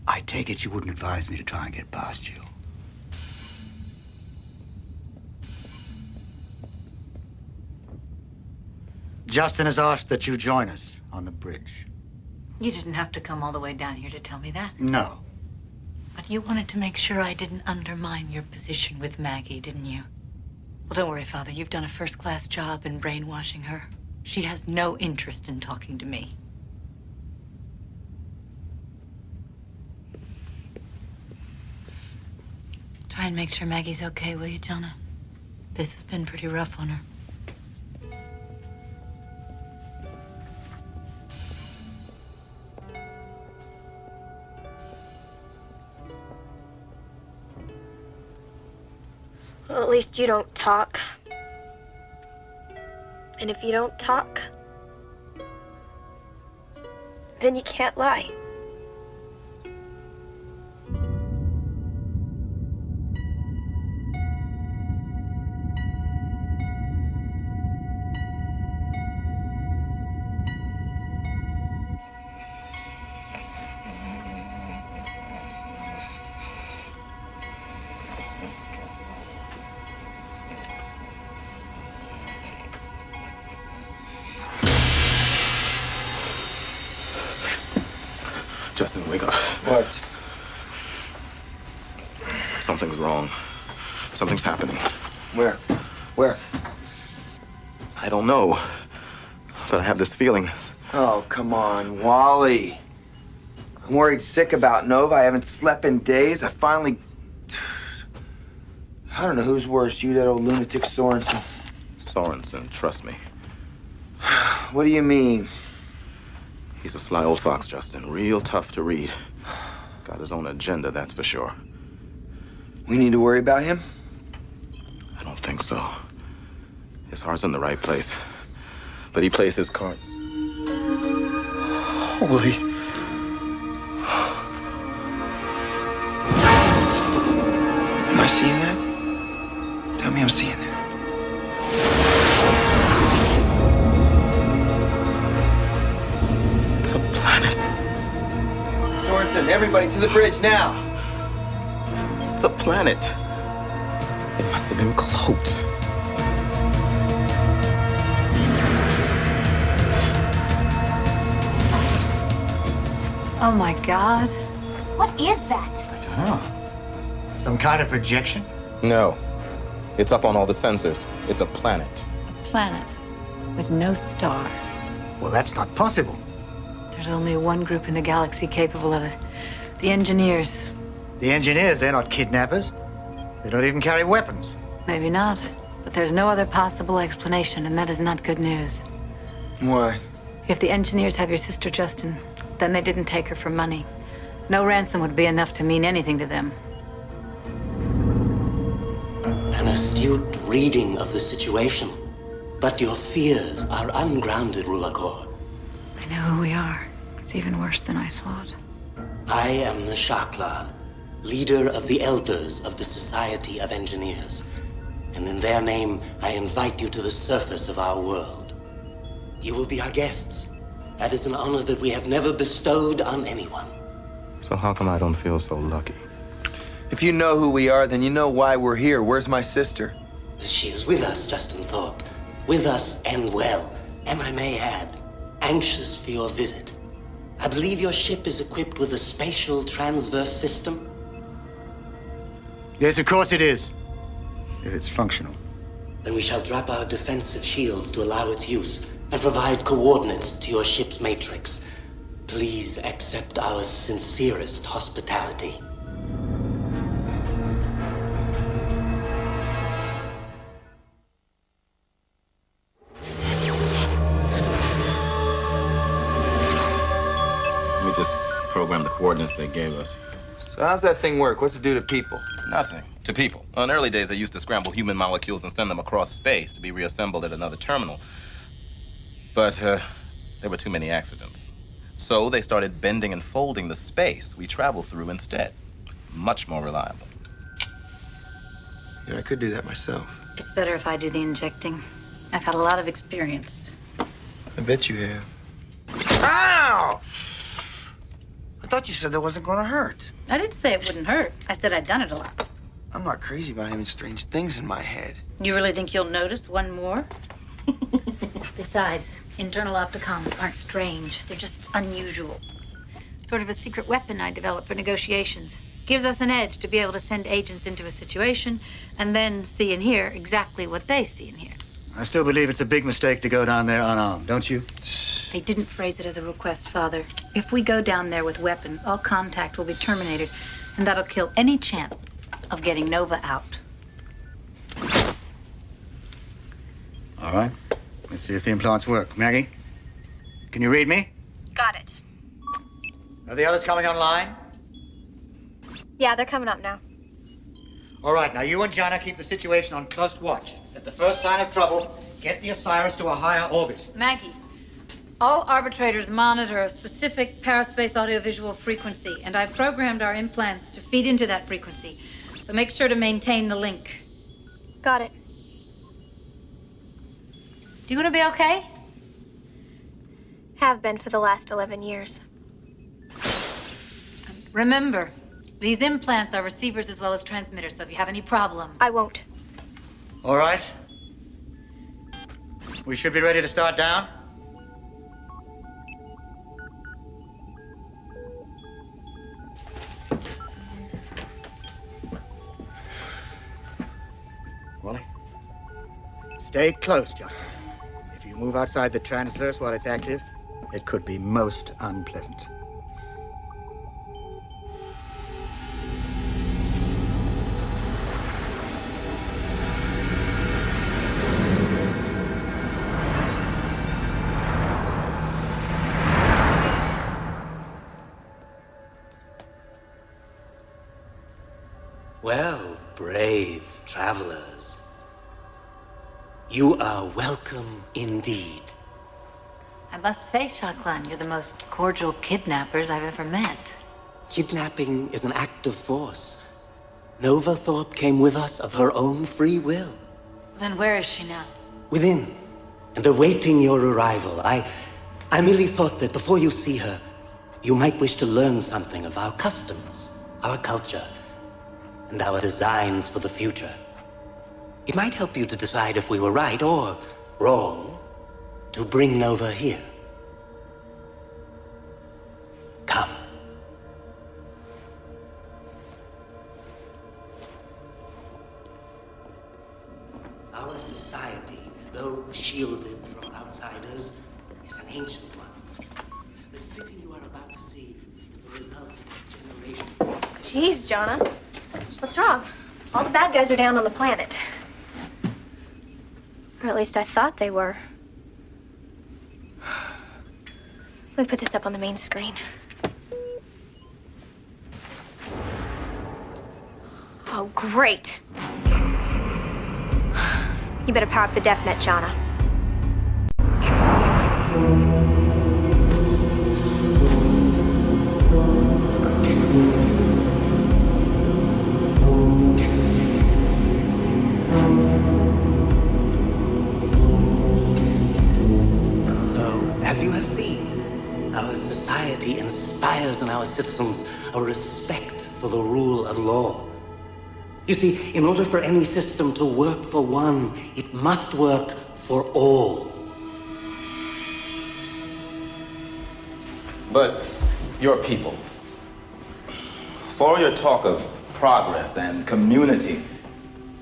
I take it you wouldn't advise me to try and get past you. Justin has asked that you join us on the bridge. You didn't have to come all the way down here to tell me that. No. But you wanted to make sure I didn't undermine your position with Maggie, didn't you? Well, don't worry, Father. You've done a first-class job in brainwashing her. She has no interest in talking to me. Try and make sure Maggie's okay, will you, Jonah? This has been pretty rough on her. Well, at least you don't talk. And if you don't talk, then you can't lie. Justin, wake up. What? Something's wrong. Something's happening. Where? Where? I don't know. But I have this feeling. Oh, come on, Wally. I'm worried sick about Nova. I haven't slept in days. I don't know who's worse, you, that old lunatic Sorenson. Sorenson, trust me. What do you mean? He's a sly old fox, Justin. Real tough to read. Got his own agenda, that's for sure. We need to worry about him? I don't think so. His heart's in the right place. But he plays his cards. Holy. Am I seeing that? Tell me I'm seeing that. It's a planet. Sorenson, everybody to the bridge now. It's a planet. It must have been cloaked. Oh my God. What is that? I don't know. Some kind of projection? No. It's up on all the sensors. It's a planet. A planet with no star. Well, that's not possible. There's only one group in the galaxy capable of it. The engineers. The engineers, they're not kidnappers. They don't even carry weapons. Maybe not. But there's no other possible explanation, and that is not good news. Why? If the engineers have your sister, Justin, then they didn't take her for money. No ransom would be enough to mean anything to them. An astute reading of the situation. But your fears are ungrounded, Rulakor. They know who we are. It's even worse than I thought. I am the Shaklan, leader of the elders of the Society of Engineers. And in their name, I invite you to the surface of our world. You will be our guests. That is an honor that we have never bestowed on anyone. So how come I don't feel so lucky? If you know who we are, then you know why we're here. Where's my sister? She is with us, Justin Thorpe. With us and well. And I may add, anxious for your visit. I believe your ship is equipped with a spatial transverse system? Yes, of course it is. If it's functional. Then we shall drop our defensive shields to allow its use and provide coordinates to your ship's matrix. Please accept our sincerest hospitality. Let me just program the coordinates they gave us. So how's that thing work? What's it do to people? Nothing. To people. Well, in early days, they used to scramble human molecules and send them across space to be reassembled at another terminal. But there were too many accidents. So they started bending and folding the space we travel through instead. Much more reliable. I could do that myself. It's better if I do the injecting. I've had a lot of experience. I bet you have. Ow! I thought you said that wasn't gonna hurt. I didn't say it wouldn't hurt. I said I'd done it a lot. I'm not crazy about having strange things in my head. You really think you'll notice one more? Besides, internal opticoms aren't strange. They're just unusual. Sort of a secret weapon I developed for negotiations. Gives us an edge to be able to send agents into a situation and then see and hear exactly what they see and hear. I still believe it's a big mistake to go down there unarmed, don't you? They didn't phrase it as a request, Father. If we go down there with weapons, all contact will be terminated, and that'll kill any chance of getting Nova out. All right. Let's see if the implants work. Maggie, can you read me? Got it. Are the others coming online? Yeah, they're coming up now. All right, now you and Jana keep the situation on close watch. At the first sign of trouble, get the Osiris to a higher orbit. Maggie, all arbitrators monitor a specific paraspace audiovisual frequency, and I've programmed our implants to feed into that frequency. So make sure to maintain the link. Got it. You gonna be okay? Have been for the last 11 years. Remember, these implants are receivers as well as transmitters, so if you have any problem... I won't. All right. We should be ready to start down. Wally? Stay close, Justin. If you move outside the transverse while it's active, it could be most unpleasant. Well, brave travelers, you are welcome indeed. I must say, Shaklan, you're the most cordial kidnappers I've ever met. Kidnapping is an act of force. Nova Thorpe came with us of her own free will. Then where is she now? Within, and awaiting your arrival. I merely thought that before you see her, you might wish to learn something of our customs, our culture, and our designs for the future. It might help you to decide if we were right or wrong to bring Nova here. Come. Our society, though shielded from outsiders, is an ancient one. The city you are about to see is the result of generations. Jeez, Jana. What's wrong? All the bad guys are down on the planet. Or at least I thought they were. Let me put this up on the main screen. Oh, great. You better power up the DefNet, Jana. As you have seen, our society inspires in our citizens a respect for the rule of law. You see, in order for any system to work for one, it must work for all. But your people, for all your talk of progress and community,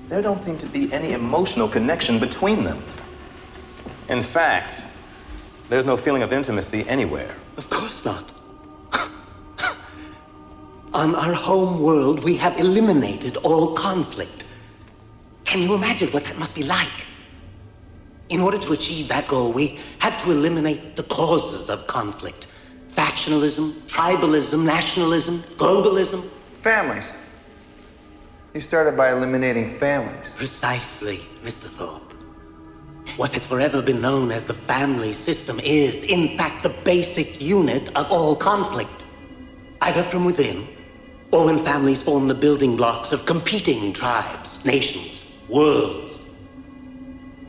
there don't seem to be any emotional connection between them. In fact, there's no feeling of intimacy anywhere. Of course not. On our home world, we have eliminated all conflict. Can you imagine what that must be like? In order to achieve that goal, we had to eliminate the causes of conflict. Factionalism, tribalism, nationalism, globalism. Families. You started by eliminating families. Precisely, Mr. Thorpe. What has forever been known as the family system is, in fact, the basic unit of all conflict, either from within or when families form the building blocks of competing tribes, nations, worlds.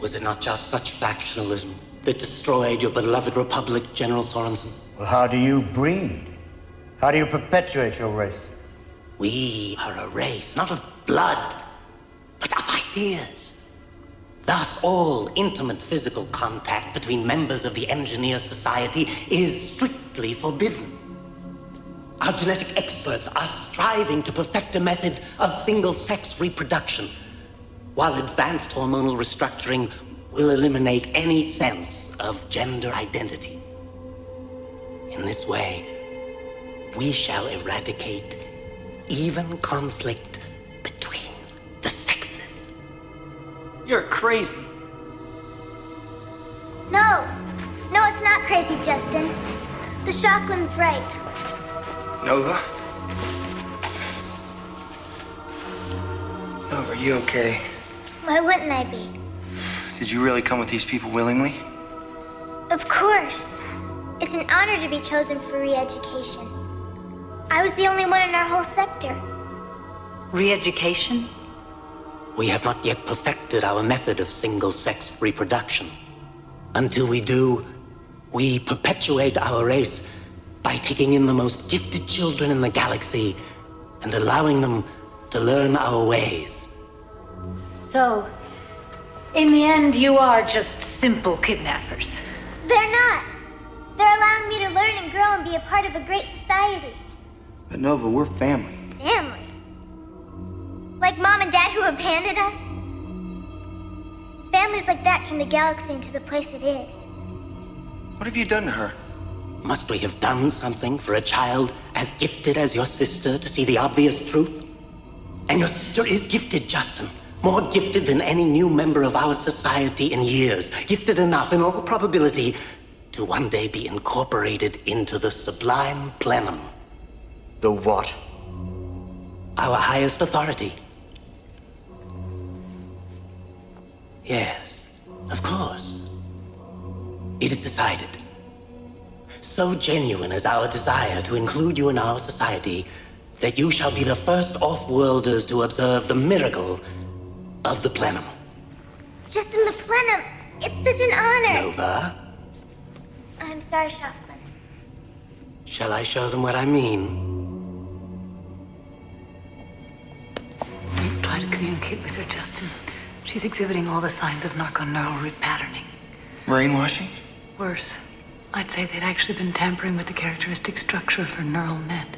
Was it not just such factionalism that destroyed your beloved republic, General Sorenson? Well, how do you breed? How do you perpetuate your race? We are a race, not of blood, but of ideas. Thus, all intimate physical contact between members of the Engineer Society is strictly forbidden. Our genetic experts are striving to perfect a method of single-sex reproduction, while advanced hormonal restructuring will eliminate any sense of gender identity. In this way, we shall eradicate even conflict between the sexes. You're crazy. No, it's not crazy, Justin. The Shockland's right. Nova? Nova, are you okay? Why wouldn't I be? Did you really come with these people willingly? Of course. It's an honor to be chosen for re-education. I was the only one in our whole sector. Re-education? We have not yet perfected our method of single-sex reproduction. Until we do, we perpetuate our race by taking in the most gifted children in the galaxy and allowing them to learn our ways. So, in the end, you are just simple kidnappers. They're not. They're allowing me to learn and grow and be a part of a great society. But Nova, we're family. Family? Like Mom and Dad who abandoned us? Families like that turn the galaxy into the place it is. What have you done to her? Must we have done something for a child as gifted as your sister to see the obvious truth? And your sister is gifted, Justin. More gifted than any new member of our society in years. Gifted enough, in all probability, to one day be incorporated into the sublime plenum. The what? Our highest authority. Yes, of course. It is decided. So genuine is our desire to include you in our society that you shall be the first off-worlders to observe the miracle of the plenum. Just in the plenum. It's such an honor. Nova, I'm sorry, Shockland. shall I show them what I mean? Try to communicate with her, Justin. She's exhibiting all the signs of narconeural repatterning. Brainwashing? Worse, I'd say they'd actually been tampering with the characteristic structure of her neural net.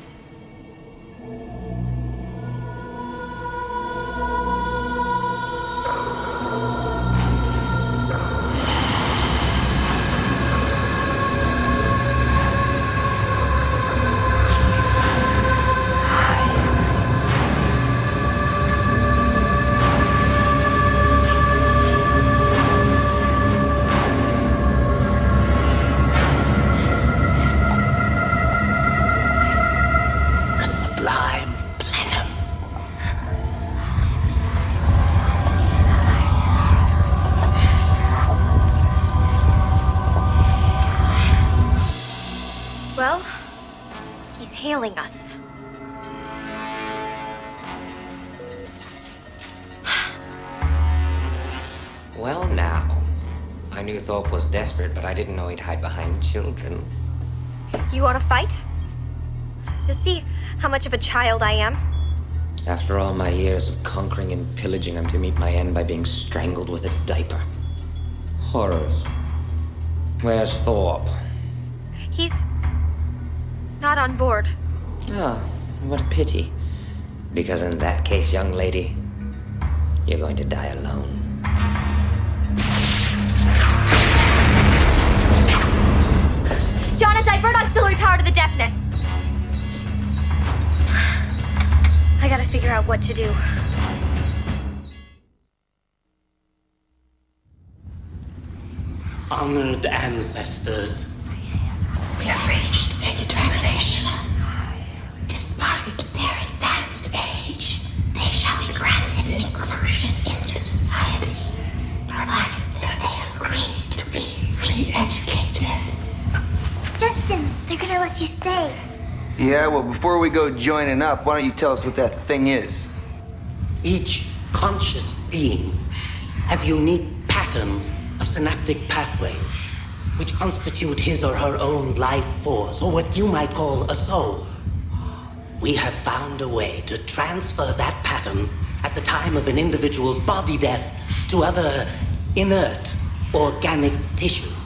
Well, he's hailing us. Well, now. I knew Thorpe was desperate, but I didn't know he'd hide behind children. You want to fight? You'll see how much of a child I am. After all my years of conquering and pillaging, I'm to meet my end by being strangled with a diaper. Horrors. Where's Thorpe? He's not on board. Oh, what a pity. Because in that case, young lady, you're going to die alone. John, divert auxiliary power to the DefNet. I gotta figure out what to do. Honored ancestors. We have reached a determination. Despite their advanced age, they shall be granted inclusion into society, provided that they agree to be re-educated. Justin, they're gonna let you stay. Yeah, well, before we go joining up, why don't you tell us what that thing is? Each conscious being has a unique pattern of synaptic pathways, which constitute his or her own life force, or what you might call a soul. We have found a way to transfer that pattern at the time of an individual's body death to other inert organic tissues.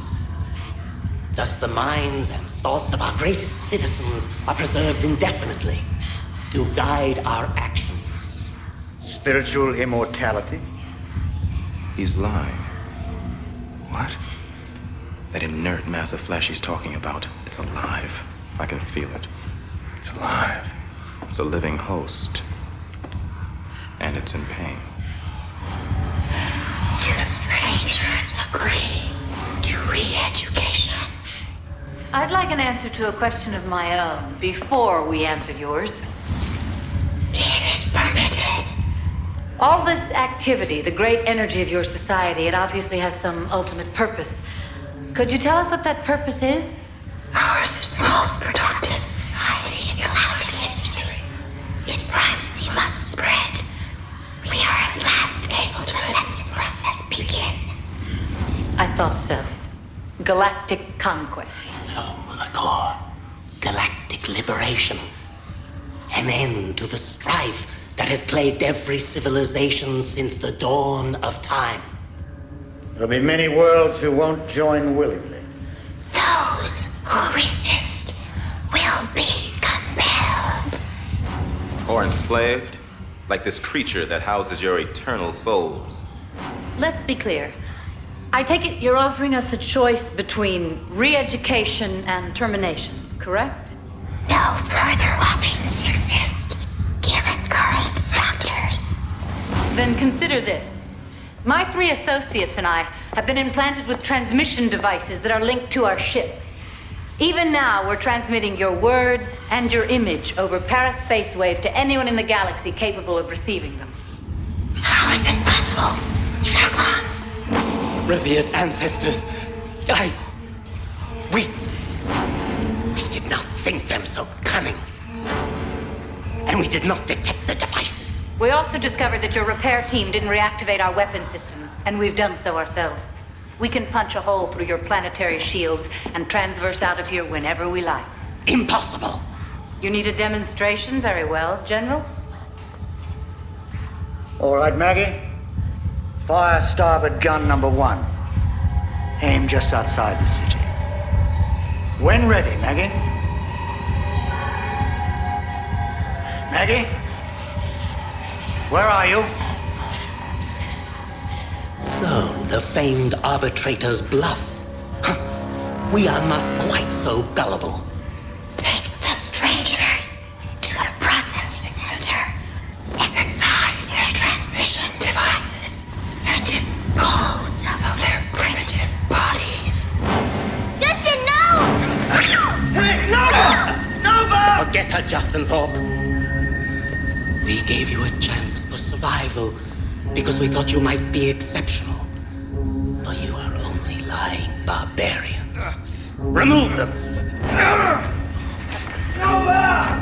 Thus, the minds and thoughts of our greatest citizens are preserved indefinitely to guide our actions. Spiritual immortality? He's lying. What? That inert mass of flesh he's talking about, it's alive. I can feel it. It's alive. It's a living host. And it's in pain. Do strangers agree to re-education? I'd like an answer to a question of my own before we answer yours. It is permitted. All this activity, the great energy of your society, it obviously has some ultimate purpose. Could you tell us what that purpose is? Ours is the most productive society in galactic history. Its privacy must spread. We are at last able to let this process begin. I thought so. Galactic conquest. No, Core. Galactic liberation. An end to the strife that has plagued every civilization since the dawn of time. There'll be many worlds who won't join willingly. Those who resist will be compelled. Or enslaved, like this creature that houses your eternal souls. Let's be clear. I take it you're offering us a choice between re-education and termination, correct? No further options exist, given current factors. Then consider this. My 3 associates and I have been implanted with transmission devices that are linked to our ship. Even now, we're transmitting your words and your image over paraspace waves to anyone in the galaxy capable of receiving them. How is this possible? Shaklan! Revered ancestors, we did not think them so cunning. And we did not detect the devices. We also discovered that your repair team didn't reactivate our weapon systems, and we've done so ourselves. We can punch a hole through your planetary shields and transverse out of here whenever we like. Impossible! You need a demonstration? Very well, General. All right, Maggie. Fire starboard gun number 1. Aim just outside the city. When ready, Maggie. Maggie? Where are you? So, the famed arbitrator's bluff. We are not quite so gullible. Take the strangers to the processing center. Exercise their transmission devices and dispose of their primitive bodies. Justin, no! Hey, Nova! Nova! Forget her, Justin Thorpe. We gave you a chance for survival because we thought you might be exceptional. But you are only lying barbarians. Remove them! Nova!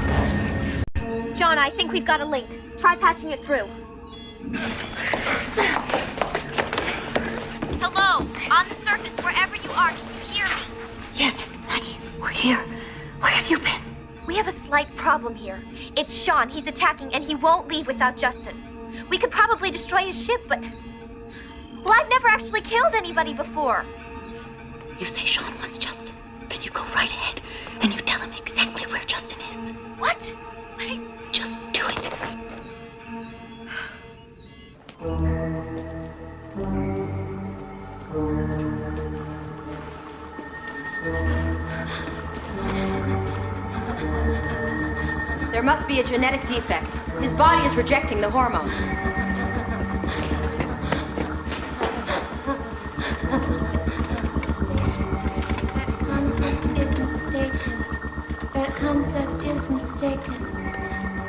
John, I think we've got a link. Try patching it through. Hello? On the surface, wherever you are, can you hear me? Yes, Maggie, we're here. Where have you been? We have a slight problem here. It's Sean. He's attacking, and he won't leave without Justin. We could probably destroy his ship, but... Well, I've never actually killed anybody before. You say Sean wants Justin, then you go right ahead, and you tell him exactly where Justin is. What? Just do it. There must be a genetic defect. His body is rejecting the hormones. That concept is mistaken.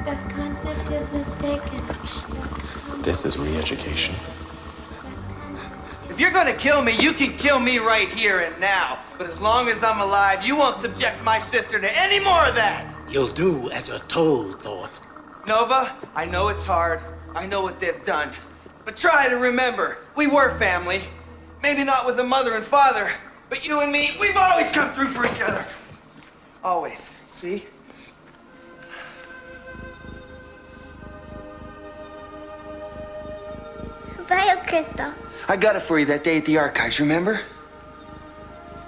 That concept is mistaken. This is re-education. If you're gonna kill me, you can kill me right here and now. But as long as I'm alive, you won't subject my sister to any more of that. You'll do as you're told, Thorpe. Nova, I know it's hard. I know what they've done. But try to remember, we were family. Maybe not with the mother and father, but you and me, we've always come through for each other. Always. See? Biocrystal. I got it for you that day at the archives, remember?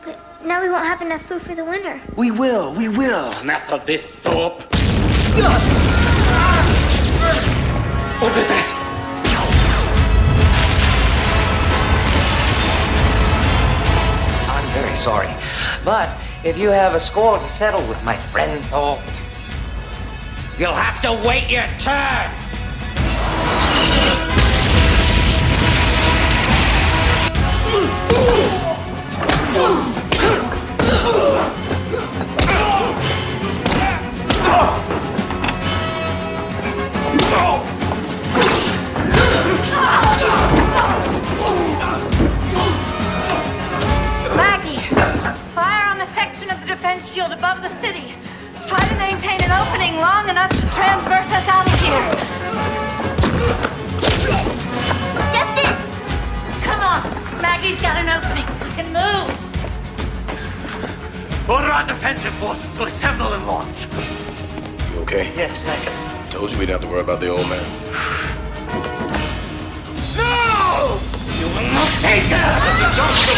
But now we won't have enough food for the winter. We will, we will. Enough of this, Thorpe. What was that? I'm very sorry, but if you have a score to settle with my friend Thorpe, you'll have to wait your turn. Maggie, fire on the section of the defense shield above the city. Try to maintain an opening long enough to transverse us out of here. Justin! Come on, Maggie's got an opening. We can move. Order our defensive forces to assemble and launch. You okay? Yes, thanks. Told you we didn't have to worry about the old man. No! You will not take her! Justin!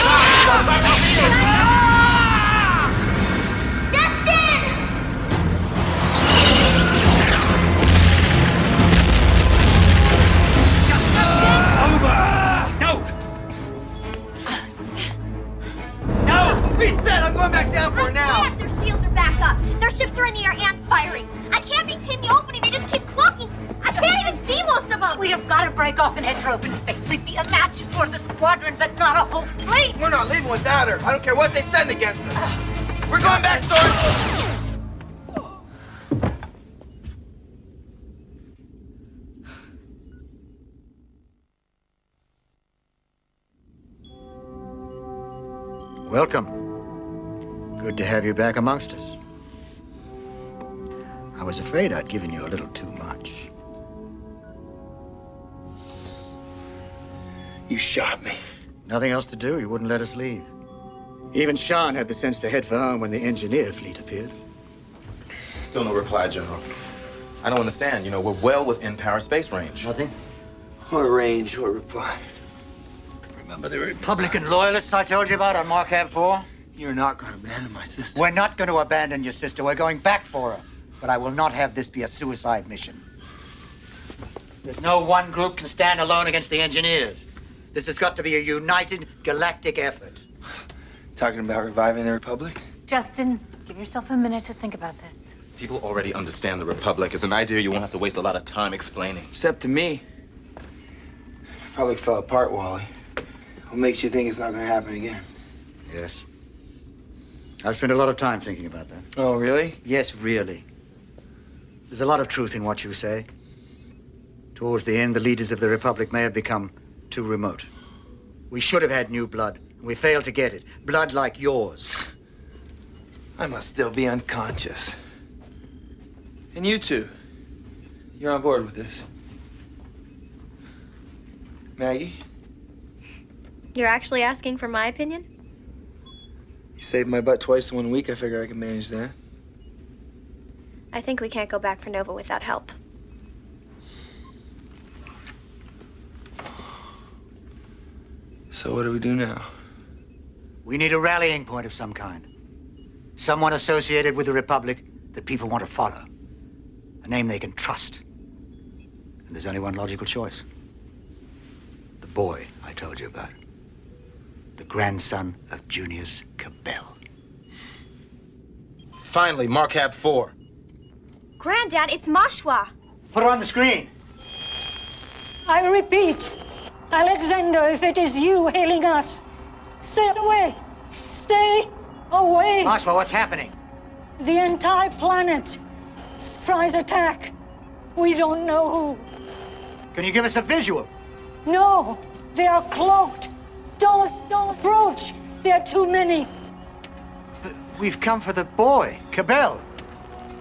No! Reset! I'm going back down for now! Their shields are back up. Their ships are in the air and firing. I can't maintain the opening. They just keep cloaking. I can't even see most of them. We have got to break off and head for open space. We'd be a match for the squadron, but not a whole fleet. We're not leaving without her. I don't care what they send against us. We're going back, Sorenson! Welcome. Good to have you back amongst us. I was afraid I'd given you a little too much. You shot me. Nothing else to do. You wouldn't let us leave. Even Xian had the sense to head for home when the engineer fleet appeared. Still no reply, General. I don't understand. You know, we're well within power space range. Nothing? What range, what reply? Remember the Republican loyalists I told you about on Markab 4? You're not going to abandon my sister. We're not going to abandon your sister. We're going back for her. But I will not have this be a suicide mission. There's no one group can stand alone against the engineers. This has got to be a united galactic effort. Talking about reviving the Republic? Justin, give yourself a minute to think about this. People already understand the Republic. It's an idea you won't have to waste a lot of time explaining. Except to me. Republic fell apart, Wally. What makes you think it's not going to happen again? Yes. I've spent a lot of time thinking about that. Oh, really? Yes, really. There's a lot of truth in what you say. Towards the end, the leaders of the Republic may have become too remote. We should have had new blood. We failed to get it. Blood like yours. I must still be unconscious. And you two, you're on board with this. Maggie? You're actually asking for my opinion? You saved my butt twice in 1 week. I figure I can manage that. I think we can't go back for Nova without help. So what do we do now? We need a rallying point of some kind. Someone associated with the Republic that people want to follow. A name they can trust. And there's only one logical choice. The boy I told you about. The grandson of Junius Cabell. Finally, Markab 4. Granddad, it's Mashwa. Put her on the screen. I repeat, Alexander, if it is you hailing us, stay away. Stay away. Mashwa, what's happening? The entire planet. Surprise attack. We don't know who. Can you give us a visual? No, they are cloaked. Don't approach. There are too many. But we've come for the boy, Cabell.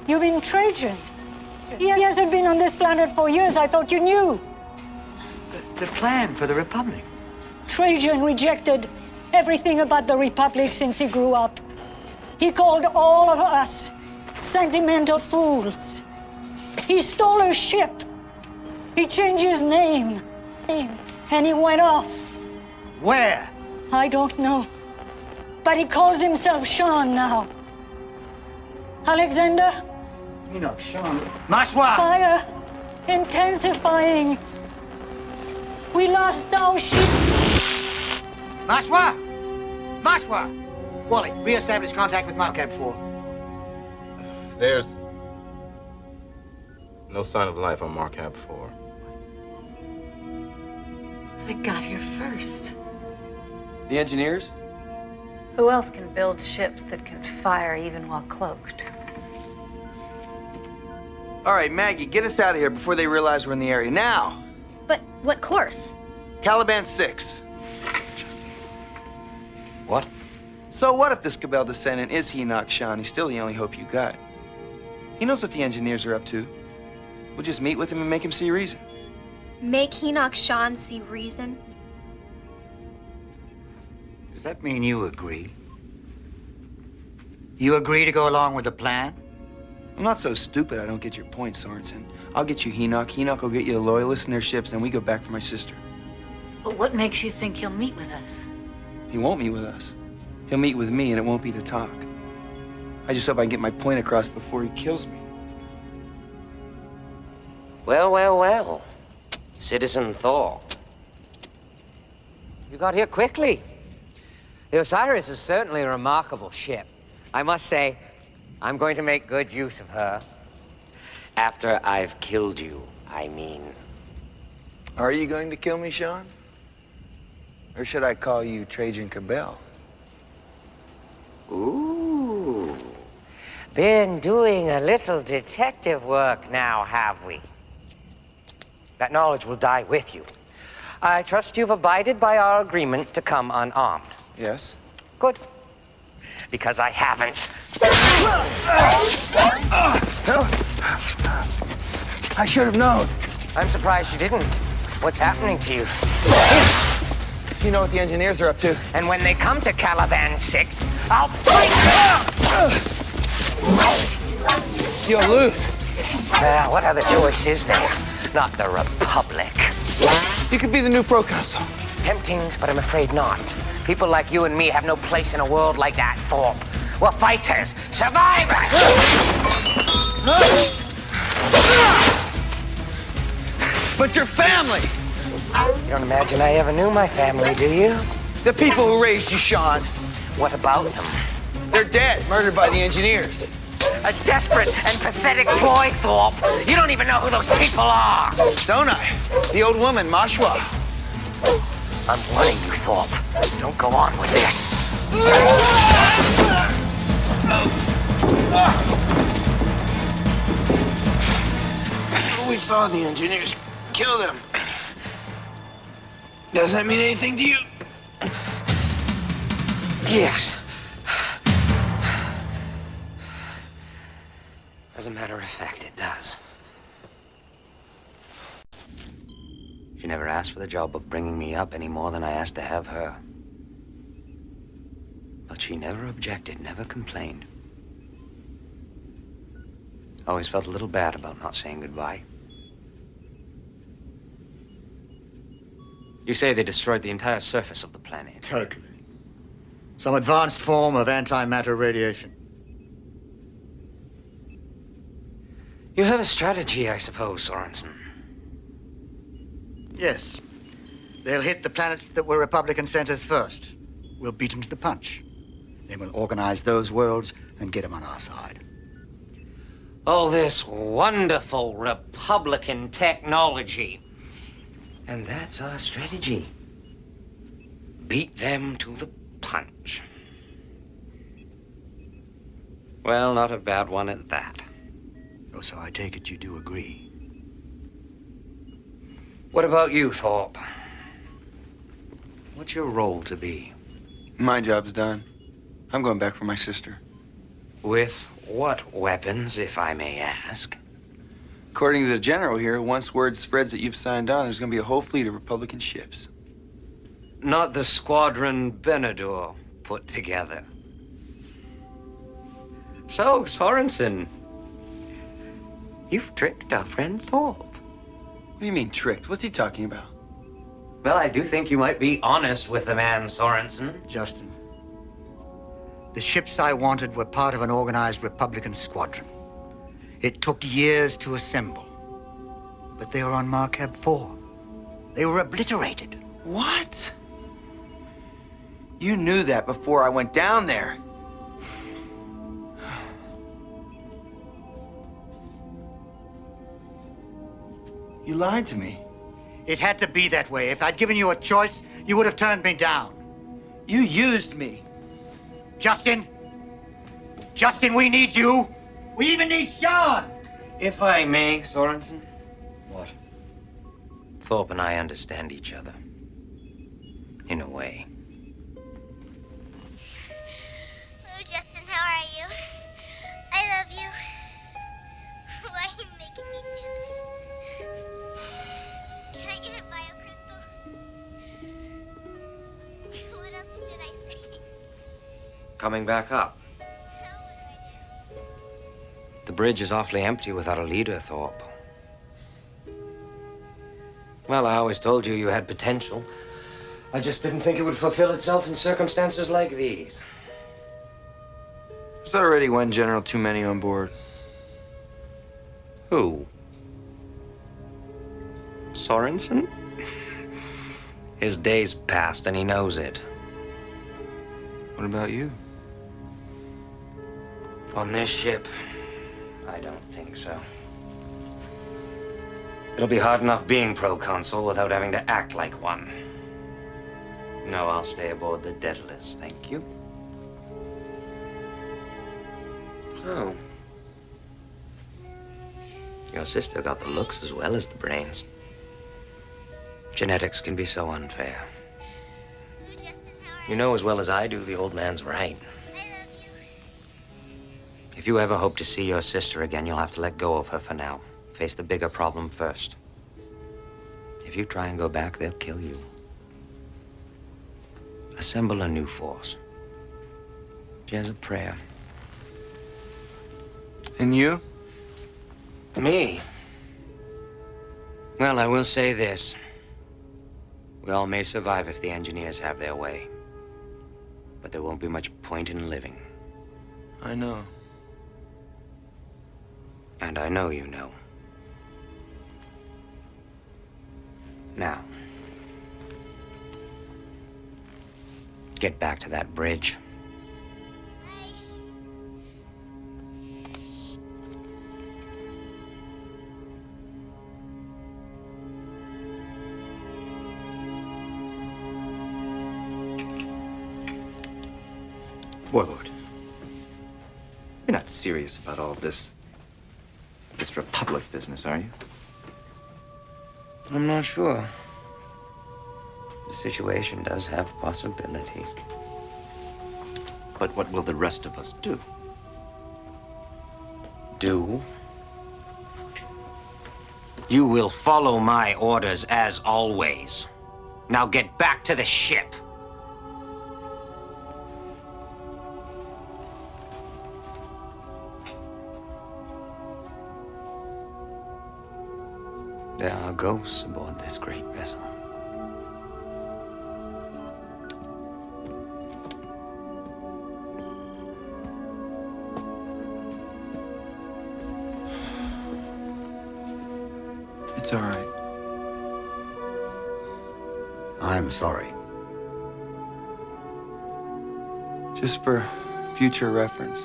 You mean Trajan? He hasn't been on this planet for years. I thought you knew. The plan for the Republic. Trajan rejected everything about the Republic since he grew up. He called all of us sentimental fools. He stole a ship. He changed his name. And he went off. Where? I don't know. But he calls himself Xian now. Alexander? Enoch, Xian. Mashwa! Fire intensifying. We lost our ship. Mashwa! Mashwa! Wally, re-establish contact with Marcab 4. There's no sign of life on Marcab 4. They got here first. The engineers? Who else can build ships that can fire even while cloaked? All right, Maggie, get us out of here before they realize we're in the area. Now! But what course? Caliban 6. What? So what if this Cabal descendant is Enoch Xian? He's still the only hope you got. He knows what the engineers are up to. We'll just meet with him and make him see reason. Make Enoch Xian see reason? Does that mean you agree? You agree to go along with the plan? I'm not so stupid I don't get your point, Sorenson. I'll get you Enoch. Enoch will get you the Loyalists and their ships, and we go back for my sister. But what makes you think he'll meet with us? He won't meet with us. He'll meet with me, and it won't be to talk. I just hope I can get my point across before he kills me. Well, well, well. Citizen Thorpe. You got here quickly. The Osiris is certainly a remarkable ship. I must say, I'm going to make good use of her. After I've killed you, I mean. Are you going to kill me, Xian? Or should I call you Trajan Cabal? Ooh. Been doing a little detective work now, have we? That knowledge will die with you. I trust you've abided by our agreement to come unarmed. Yes. Good. Because I haven't. I should have known. I'm surprised you didn't. What's happening to you? You know what the engineers are up to. And when they come to Caliban 6, I'll fight them! You'll lose. Well, what other choice is there? Not the Republic. You could be the new proconsul. Tempting, but I'm afraid not. People like you and me have no place in a world like that, Thorpe. We're fighters, survivors! But your family! You don't imagine I ever knew my family, do you? The people who raised you, Xian. What about them? They're dead, murdered by the engineers. A desperate and pathetic ploy, Thorpe. You don't even know who those people are. Don't I? The old woman, Mashwa. I'm warning you, Thorpe. Don't go on with this. We saw the engineers kill them. Does that mean anything to you? Yes. As a matter of fact, it does. She never asked for the job of bringing me up any more than I asked to have her. But she never objected, never complained. Always felt a little bad about not saying goodbye. You say they destroyed the entire surface of the planet. Totally. Some advanced form of antimatter radiation. You have a strategy, I suppose, Sorenson. Yes. They'll hit the planets that were Republican centers first. We'll beat them to the punch. Then we'll organize those worlds and get them on our side. All this wonderful Republican technology. And that's our strategy. Beat them to the punch. Well, not a bad one at that. Oh, so I take it you do agree. What about you, Thorpe? What's your role to be? My job's done. I'm going back for my sister. With What weapons, if I may ask? According to the general here, once word spreads that you've signed on, there's going to be a whole fleet of Republican ships. Not the Squadron Benador put together. So, Sorenson, you've tricked our friend Thorpe. What do you mean, tricked? What's he talking about? Well, I do think you might be honest with the man, Sorenson. Justin, the ships I wanted were part of an organized Republican squadron. It took years to assemble, but they were on Markab 4. They were obliterated. What? You knew that before I went down there. You lied to me. It had to be that way. If I'd given you a choice, you would have turned me down. You used me. Justin! Justin, we need you! We even need Xian! If I may, Sorenson. What? Thorpe and I understand each other. In a way. Oh, Justin, how are you? I love you. Why are you making me do this? Can I get a biocrystal? What else should I say? Coming back up. The bridge is awfully empty without a leader, Thorpe. Well, I always told you you had potential. I just didn't think it would fulfill itself in circumstances like these. There's already one general too many on board. Who? Sorenson? His day's passed and he knows it. What about you? On this ship, I don't think so. It'll be hard enough being proconsul without having to act like one. No, I'll stay aboard the Daedalus, thank you. So, your sister got the looks as well as the brains. Genetics can be so unfair. You know as well as I do, the old man's right. If you ever hope to see your sister again, you'll have to let go of her for now. Face the bigger problem first. If you try and go back, they'll kill you. Assemble a new force. She has a prayer. And you? Me? Well, I will say this. We all may survive if the engineers have their way. But there won't be much point in living. I know. And I know you know. Now, get back to that bridge. Warlord, you're not serious about all this Republic business, are you? I'm not sure. The situation does have possibilities. But what will the rest of us do? Do? You will follow my orders as always. Now get back to the ship. There are ghosts aboard this great vessel. It's all right. I'm sorry. Just for future reference,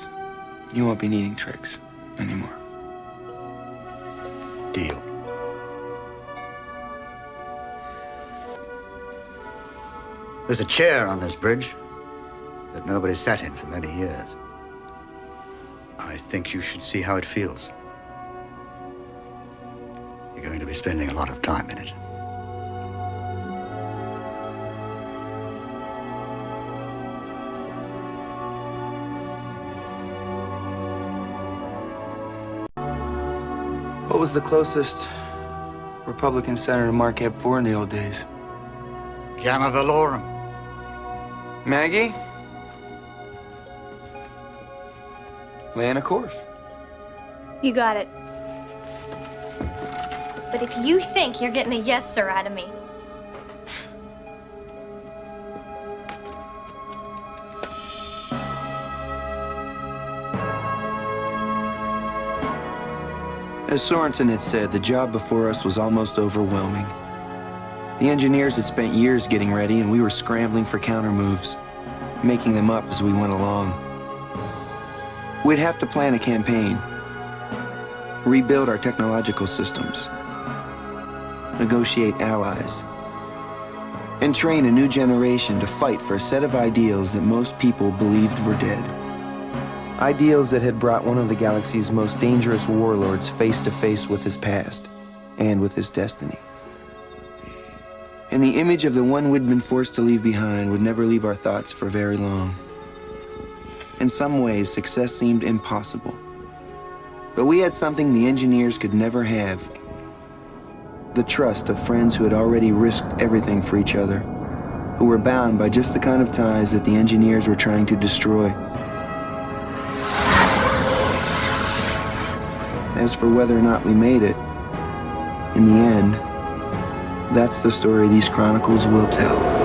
you won't be needing tricks anymore. Deal. There's a chair on this bridge that nobody sat in for many years. I think you should see how it feels. You're going to be spending a lot of time in it. What was the closest Republican senator to Mark 4 in the old days? Gamma Velorum. Maggie? Laying a course. You got it. But if you think you're getting a yes, sir, out of me, as Sorenson had said, the job before us was almost overwhelming. The engineers had spent years getting ready, and we were scrambling for counter moves, making them up as we went along. We'd have to plan a campaign, rebuild our technological systems, negotiate allies, and train a new generation to fight for a set of ideals that most people believed were dead. Ideals that had brought one of the galaxy's most dangerous warlords face to face with his past and with his destiny. And the image of the one we'd been forced to leave behind would never leave our thoughts for very long. In some ways, success seemed impossible. But we had something the engineers could never have. The trust of friends who had already risked everything for each other, who were bound by just the kind of ties that the engineers were trying to destroy. As for whether or not we made it, in the end, that's the story these chronicles will tell.